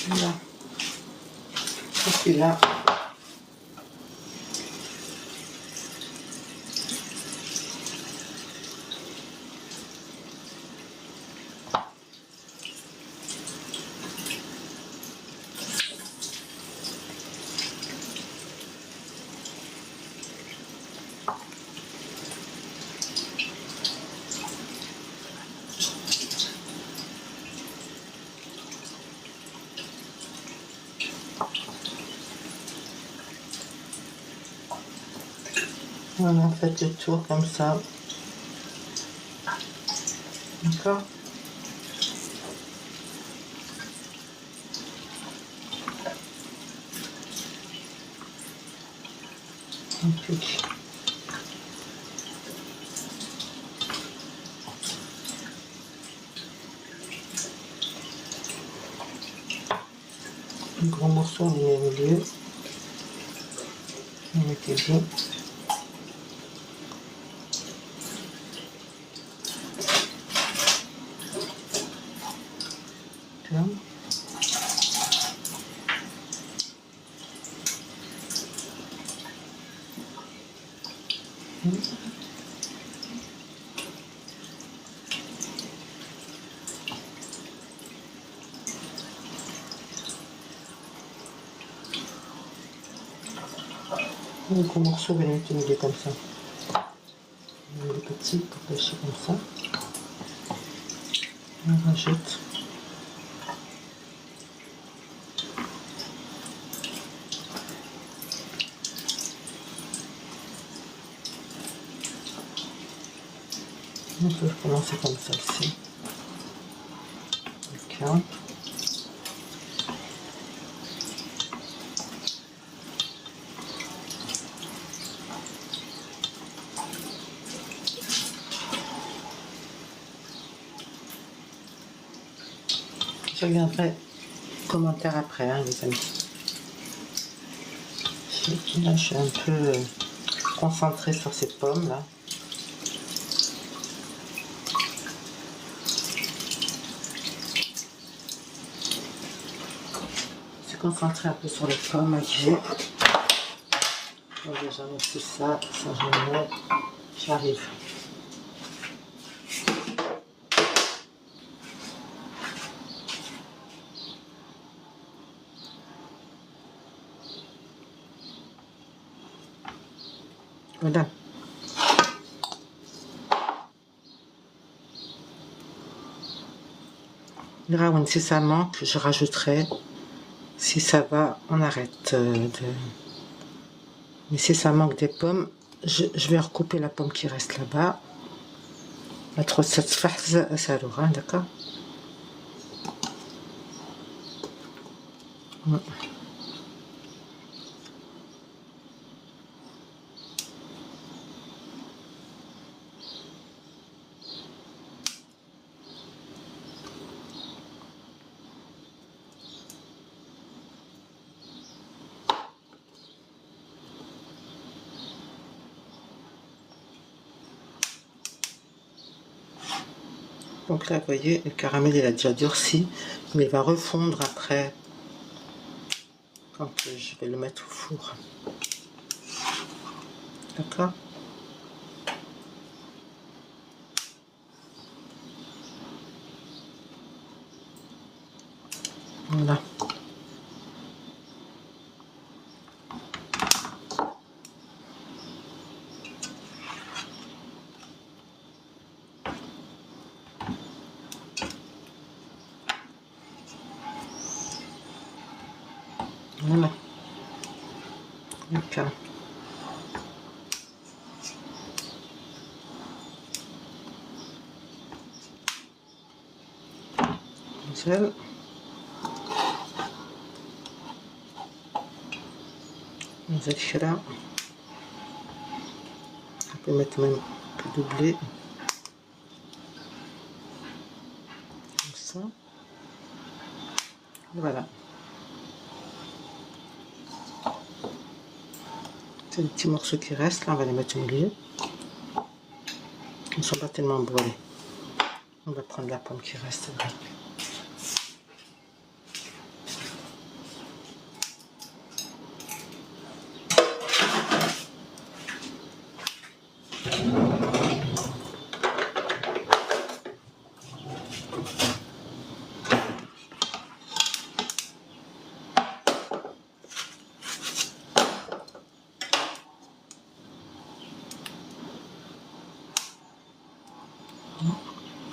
Là. Et puis là. Voilà, faites le tour comme ça. D'accord? Et puis, un gros morceau, on met au milieu. On mettez bien. Un gros morceau, vous allez mettre comme ça. On met des petits pour pêcher comme ça. On rajoute. On peut commencer comme celle-ci. Ok. Je reviendrai commentaire après, hein, les amis. Là, je suis un peu concentrée sur ces pommes là. Je suis concentrée un peu sur les pommes. Ok. Donc déjà mis tout ça, je le mets. J'arrive. Voilà. Là, si ça manque, je rajouterai. Si ça va, on arrête de... Mais si ça manque des pommes, je vais recouper la pomme qui reste là-bas. D'accord. Donc là, vous voyez, le caramel, il a déjà durci, mais il va refondre après, quand je vais le mettre au four. D'accord? Voilà. Voilà. Ok. Sel. نزيد شرا. On peut mettre même un peu doublé. Comme ça. Voilà. C'est les petits morceaux qui restent, là, on va les mettre au milieu. Ils ne sont pas tellement beaux. Allez. On va prendre la pomme qui reste. Là.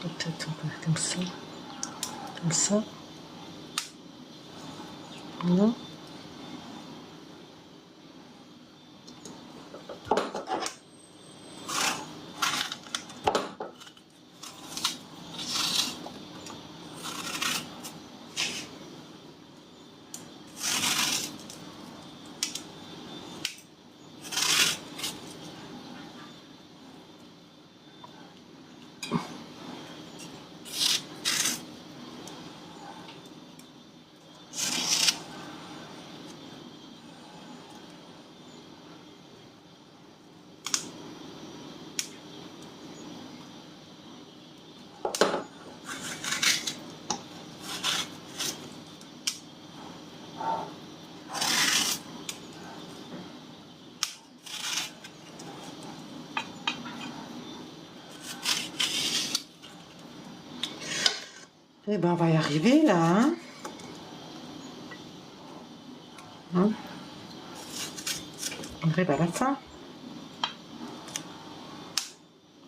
Peut-être on peut faire comme ça. Comme ça. Non. Eh ben, on va y arriver là. Hein. On arrive à la fin.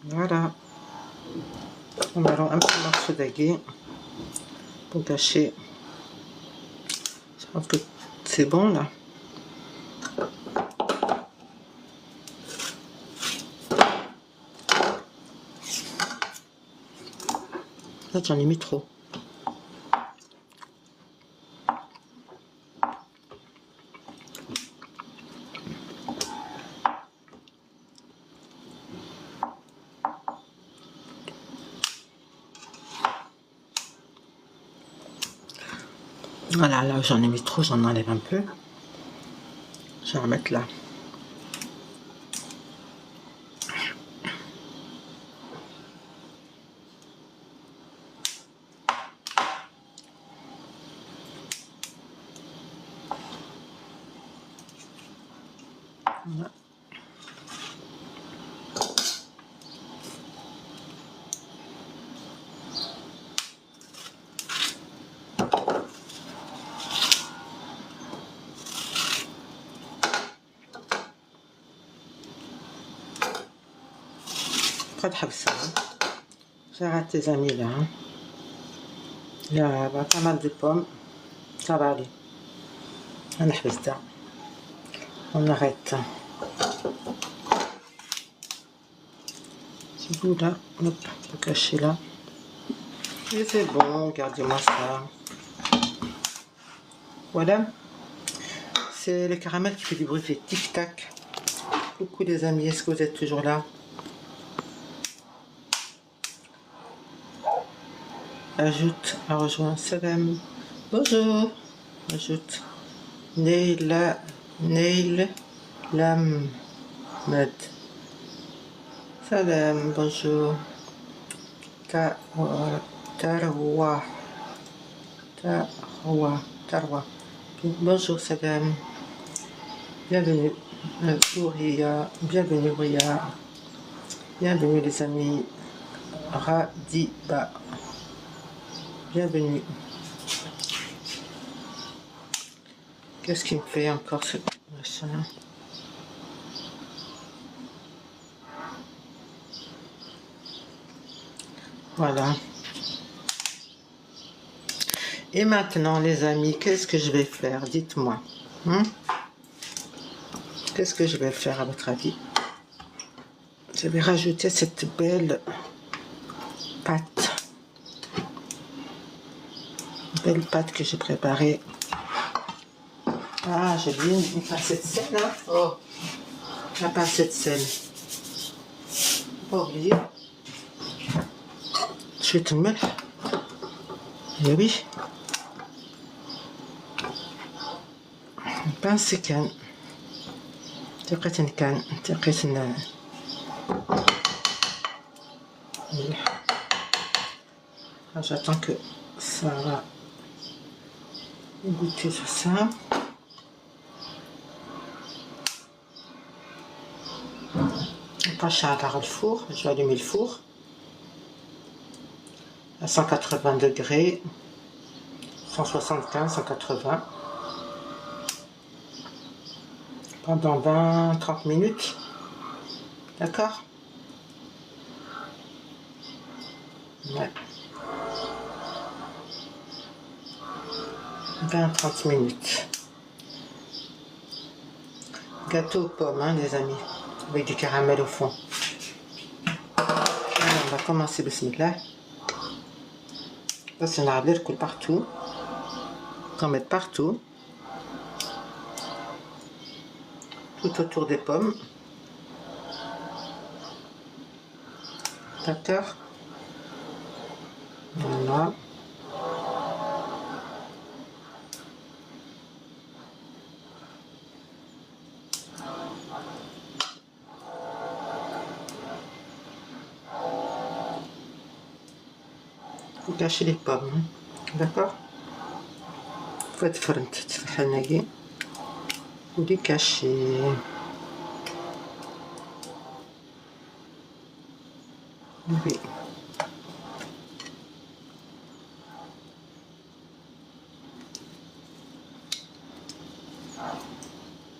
Voilà. On met alors un petit morceau d'aguet pour gâcher. Je pense que c'est bon là. Là, j'en ai mis trop. Voilà, là j'en ai mis trop, j'en enlève un peu. Je vais remettre là. Voilà. Pas de ça. J'arrête tes amis là. Il y a pas mal de pommes. Ça va aller. On arrête. C'est vous là. Hop, faut cacher là. Et c'est bon, regardez-moi ça. Voilà. C'est le caramel qui fait du bruit, fait tic-tac. Coucou les amis, est-ce que vous êtes toujours là? Ajoute à rejoindre Salam. Bonjour. Ajoute Neila Lammed. Salam, bonjour. Tarwa. Bonjour Salam. Bienvenue. Ouria. Bienvenue Ouria. Bienvenue les amis. Radiba. Bienvenue. Qu'est-ce qui me fait encore ce machin? Voilà. Et maintenant les amis, qu'est-ce que je vais faire? Dites-moi. Qu'est-ce que je vais faire à votre avis? Je vais rajouter cette belle pâte. Belle pâte que j'ai préparée. Ah, j'ai oublié une pincée de sel là. Oh, la pincée de sel. Pas oublier. Je vais tout mettre. Eh oui. Une pincée canne. تبقيت نكان تبقيت ن j'attends que ça va goûter sur ça. Après je vais le four, je vais allumer le four à 180 degrés, 175, 180 pendant 20-30 minutes, d'accord? Ouais. 20-30 minutes. Gâteau aux pommes, hein, les amis, avec du caramel au fond. Alors, on va commencer bismillah. Là, c'est un arbre qui coule partout. On va mettre partout. Tout autour des pommes. D'accord. Voilà. Faut cacher les pommes, hein. D'accord. Faut être فرن ou les cacher. Oui.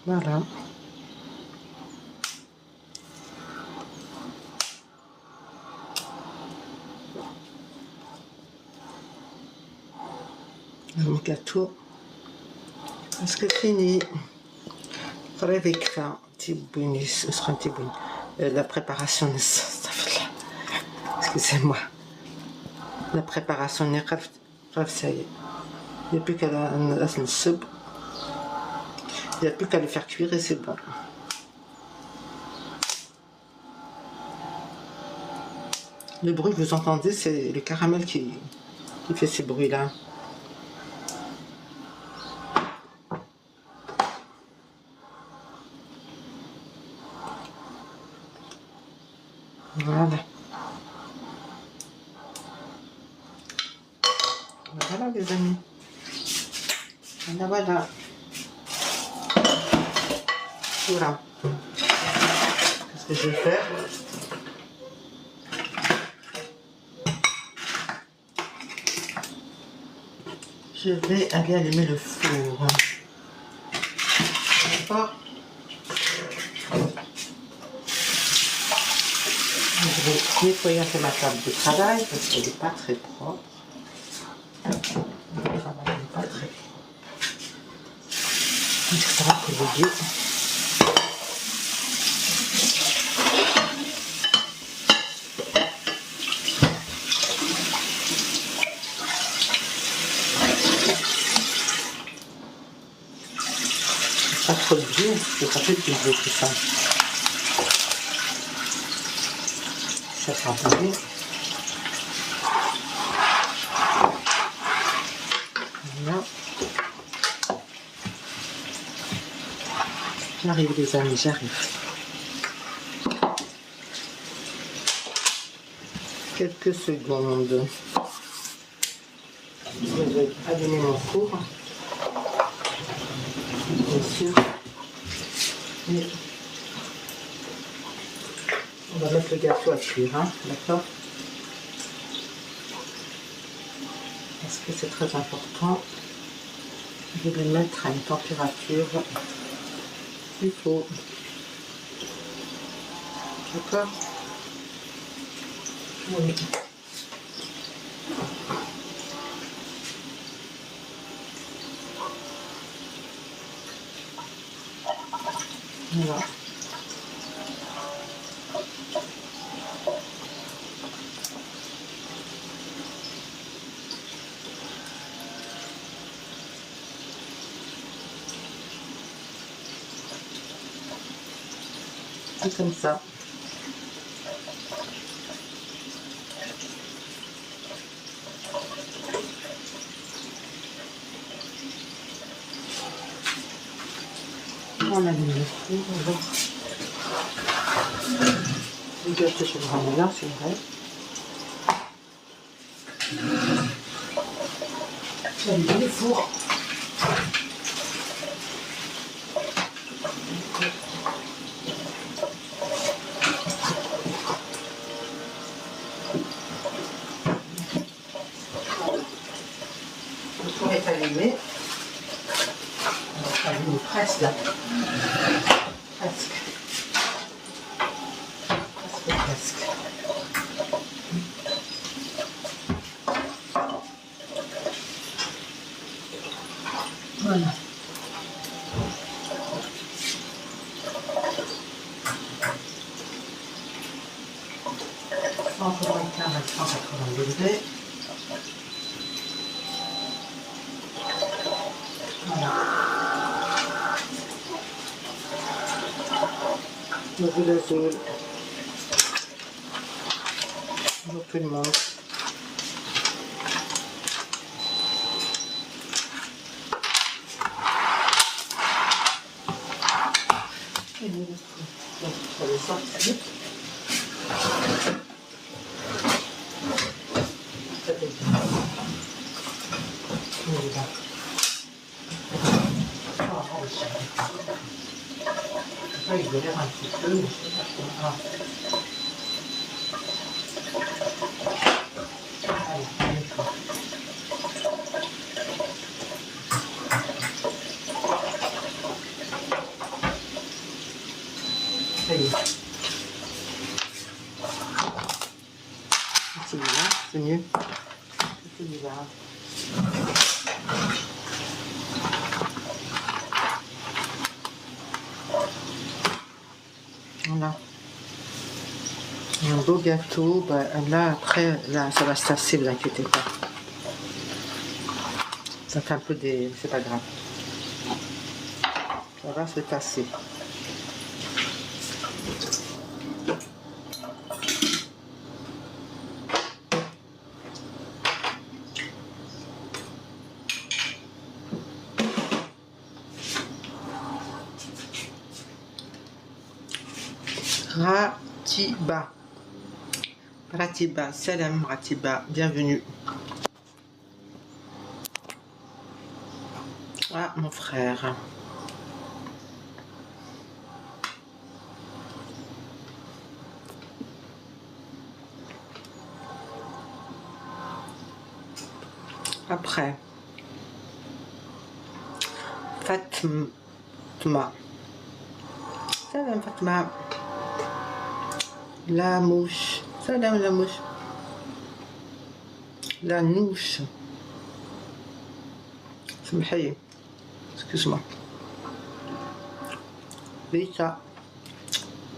Voilà. Le gâteau presque fini. Avec un petit bonus, ce sera un petit bonus. La préparation, excusez-moi. La préparation n'est pas ça y est. Il n'y a plus qu'à le sub. Il n'y a plus qu'à le faire cuire et c'est bon. Le bruit que vous entendez, c'est le caramel qui fait ces bruits-là. Voilà. Voilà les amis. Voilà, voilà. Voilà. Qu'est-ce que je vais faire? Je vais aller allumer le four. D'accord? Je vais nettoyer un peu ma table de travail parce qu'elle n'est pas très propre. Le travail n'est pas très propre. Donc ça va collier. Pas trop de bruit, parce que ça fait du bruit tout ça. Ça sera pas bien. Voilà. J'arrive les amis, j'arrive. Quelques secondes. Je vais allumer mon four. Bien sûr. Et on va mettre le gâteau à cuire, hein, d'accord? Parce que c'est très important de le mettre à une température qu'il faut. D'accord? Oui. Voilà. C'est comme ça. On allume le four. Le gâteau sur le ramelin, c'est vrai. J'allume le four. Le four est allumé. Allumé presque là. Presque. Presque. Voilà. Encore un quart à 180 degrés. Voilà. Le azul. Bonjour tout le monde. Et le donc, ça va sortir. Ça fait bien. Voilà. Après, il galère un petit peu, mais je sais pas trop grave. Allez, allez, quoi. Ça y est. Celui-là, c'est mieux. Celui-là. Voilà. Un beau gâteau. Bah, là, après, là, ça va se tasser, vous inquiétez pas. Ça fait un peu des... C'est pas grave. Ça va se tasser. Ratiba. Ratiba, salam Ratiba, bienvenue. Ah, mon frère. Après, Fatma. Salam Fatma. La mouche. Salam la mouche. La nouche. سمحي. Excuse-moi. Lisa.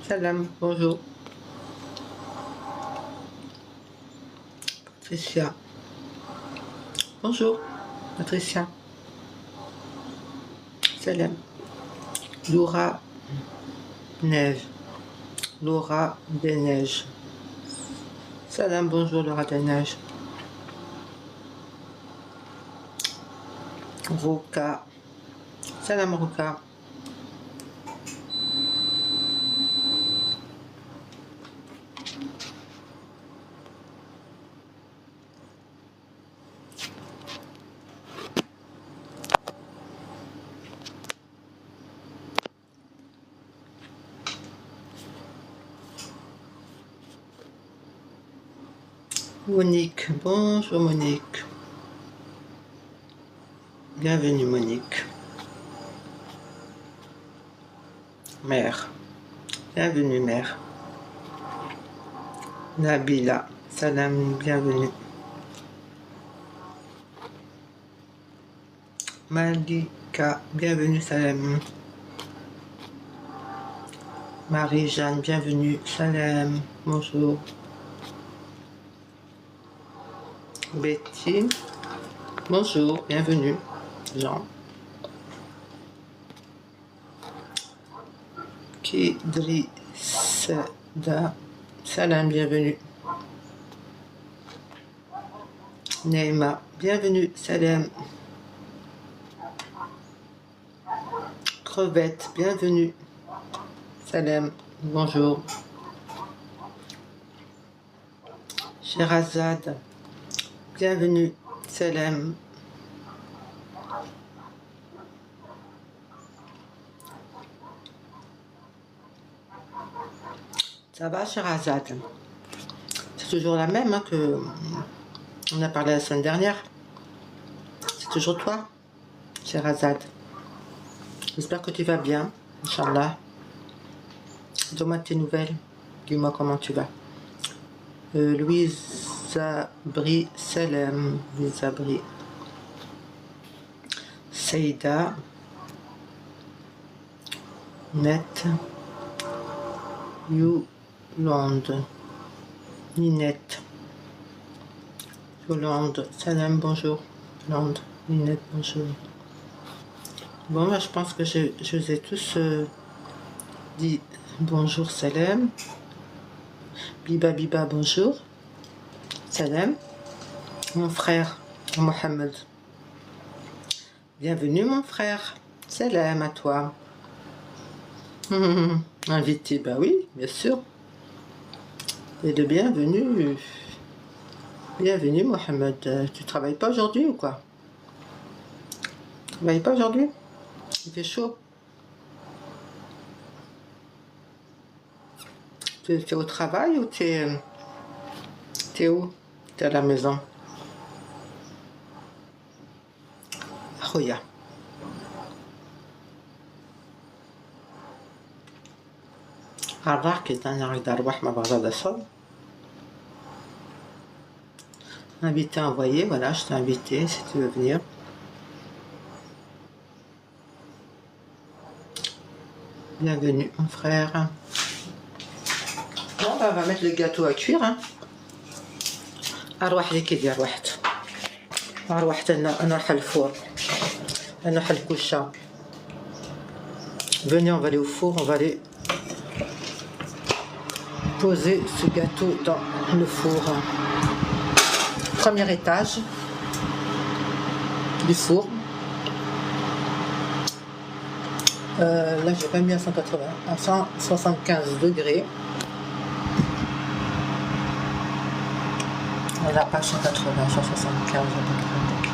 Salam, bonjour. Patricia. Bonjour, Patricia. Salam. Laura Neige. Laura des Neiges. Salam, bonjour Laura des Neiges. Roca. Salam Roca. Monique, bonjour Monique. Bienvenue Monique. Mère, bienvenue mère. Nabila, salam, bienvenue. Malika, bienvenue, salam. Marie-Jeanne, bienvenue, salam, bonjour. Betty, bonjour, bienvenue. Jean. Kidri Seda, salam, bienvenue. Neima, bienvenue, salam. Crevette, bienvenue. Salam, bonjour. Sherazade, bienvenue, salam. Ça va, Sherazade? C'est toujours la même hein, que on a parlé la semaine dernière. C'est toujours toi, Sherazade. J'espère que tu vas bien, Inch'Allah. Donne-moi tes nouvelles. Dis-moi comment tu vas. Louise Bri, salam. Louise Bri. Seida. Net. Yolande. Ninette. Yolande. Salam, bonjour. Yolande. Ninette, bonjour. Bon, bah, je pense que je vous ai tous dit bonjour, salam. Biba Biba, bonjour. Salam. Mon frère, Mohamed. Bienvenue, mon frère. Salam à toi. Invité, bah oui, bien sûr. Et de bienvenue. Bienvenue, Mohamed. Tu travailles pas aujourd'hui ou quoi? Tu travailles pas aujourd'hui? Il fait chaud. Tu es au travail ou t'es où? T'es à la maison? Roya. عراك أنا أريد أروح مع بعض الصوم. Invité envoyé, voilà, je t'ai invité si tu veux venir. Bienvenue, mon frère. Bon, bah, on va mettre le gâteau à cuire. أروح لي كي دير واحد أروح حتى أنا نروح الفور نروح الكوشة. Venez, on va aller au four, on va aller poser ce gâteau dans le four. Premier étage du four. Là, j'ai pas mis à 180, à 175 degrés. On n'a pas 180, 175 à peu près.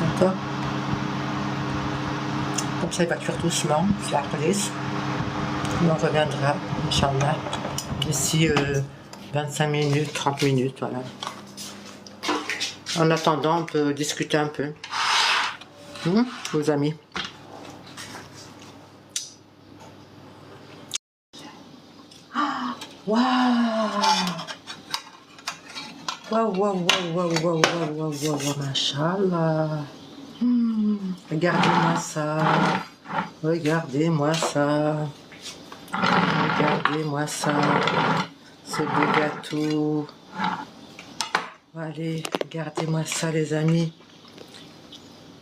D'accord. Comme ça, il va cuire doucement, c'est la police. Et on reviendra, Inch'Allah, d'ici 25 minutes, 30 minutes, voilà. En attendant, on peut discuter un peu. Vos amis. Waouh! Waouh, waouh, waouh, waouh, waouh, waouh, waouh, waouh, machallah. Regardez-moi ça. Regardez-moi ça. Regardez-moi ça. Ce beau gâteau. Allez, regardez-moi ça, les amis.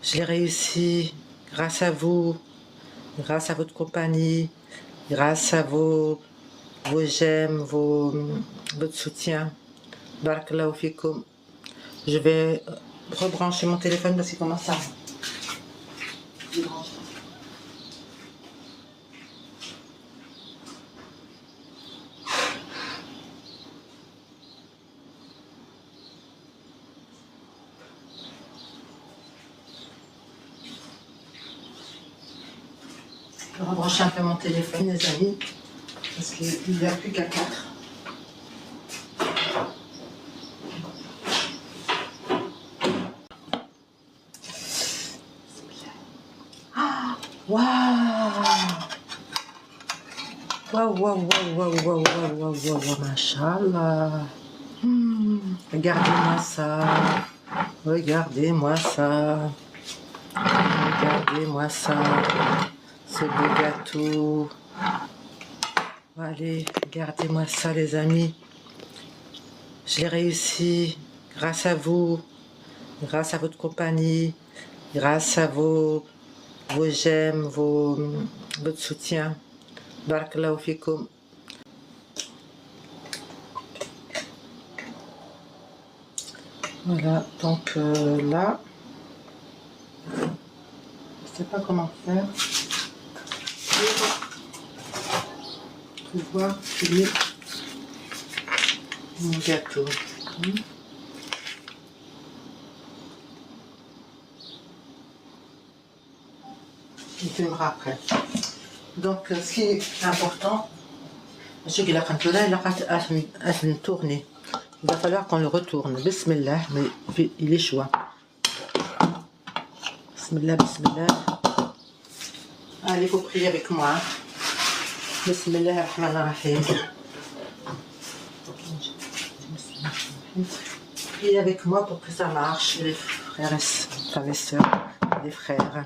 Je l'ai réussi grâce à vous, grâce à votre compagnie, grâce à vos j'aime, votre soutien. Barakallahu fikoum. Je vais rebrancher mon téléphone parce qu'il commence à... Je vais rebrancher un peu mon téléphone, les amis, parce qu'il n'y a plus qu'à 4. Waouh! Waouh, waouh, waouh, waouh, waouh, waouh, waouh, waouh, machallah. Regardez-moi ça. Regardez-moi ça. Regardez-moi ça. Ce beau gâteau. Allez, regardez-moi ça, les amis. Je l'ai réussi grâce à vous, grâce à votre compagnie, grâce à vos j'aime, votre soutien. Barakallahu fikoum. Voilà, donc là, je ne sais pas comment faire pour pouvoir filer mon gâteau. Il filmera après. Donc, ce qui est important, monsieur qui l'a tourner. Il va falloir qu'on le retourne. Bismillah, mais il échoue. Bismillah, bismillah. Allez, il faut prier avec moi. Bismillah ar-Rahman ar-Rahim. Priez avec moi pour que ça marche, les frères et les sœurs, les frères.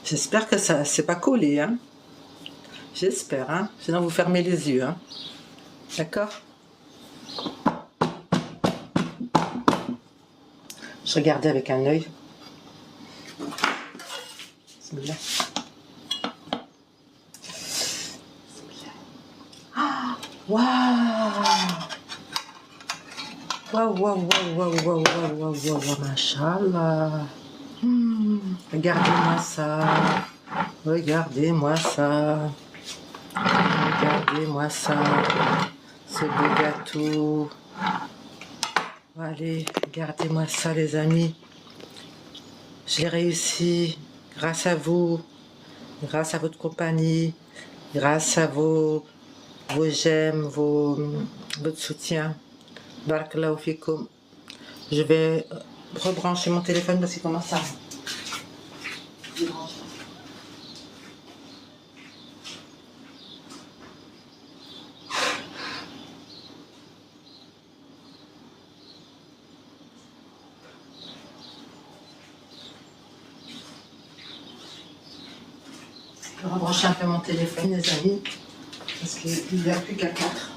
J'espère que ça c'est pas collé, hein. J'espère, hein. Sinon vous fermez les yeux, hein. D'accord? Je regardais avec un œil. Bismillah. Waouh! Waouh, waouh, waouh, waouh, waouh, waouh, waouh, waouh, machallah. Regardez-moi ça. Regardez-moi ça. Regardez-moi ça. Ce beau gâteau. Allez, regardez-moi ça, les amis. Je l'ai réussi grâce à vous, grâce à votre compagnie, grâce à vos j'aime, votre soutien. Barakallahu fikoum. Je vais rebrancher mon téléphone parce qu'il commence à... Je vais rebrancher un peu mon téléphone, les amis, parce qu'il n'y a plus qu'à 4.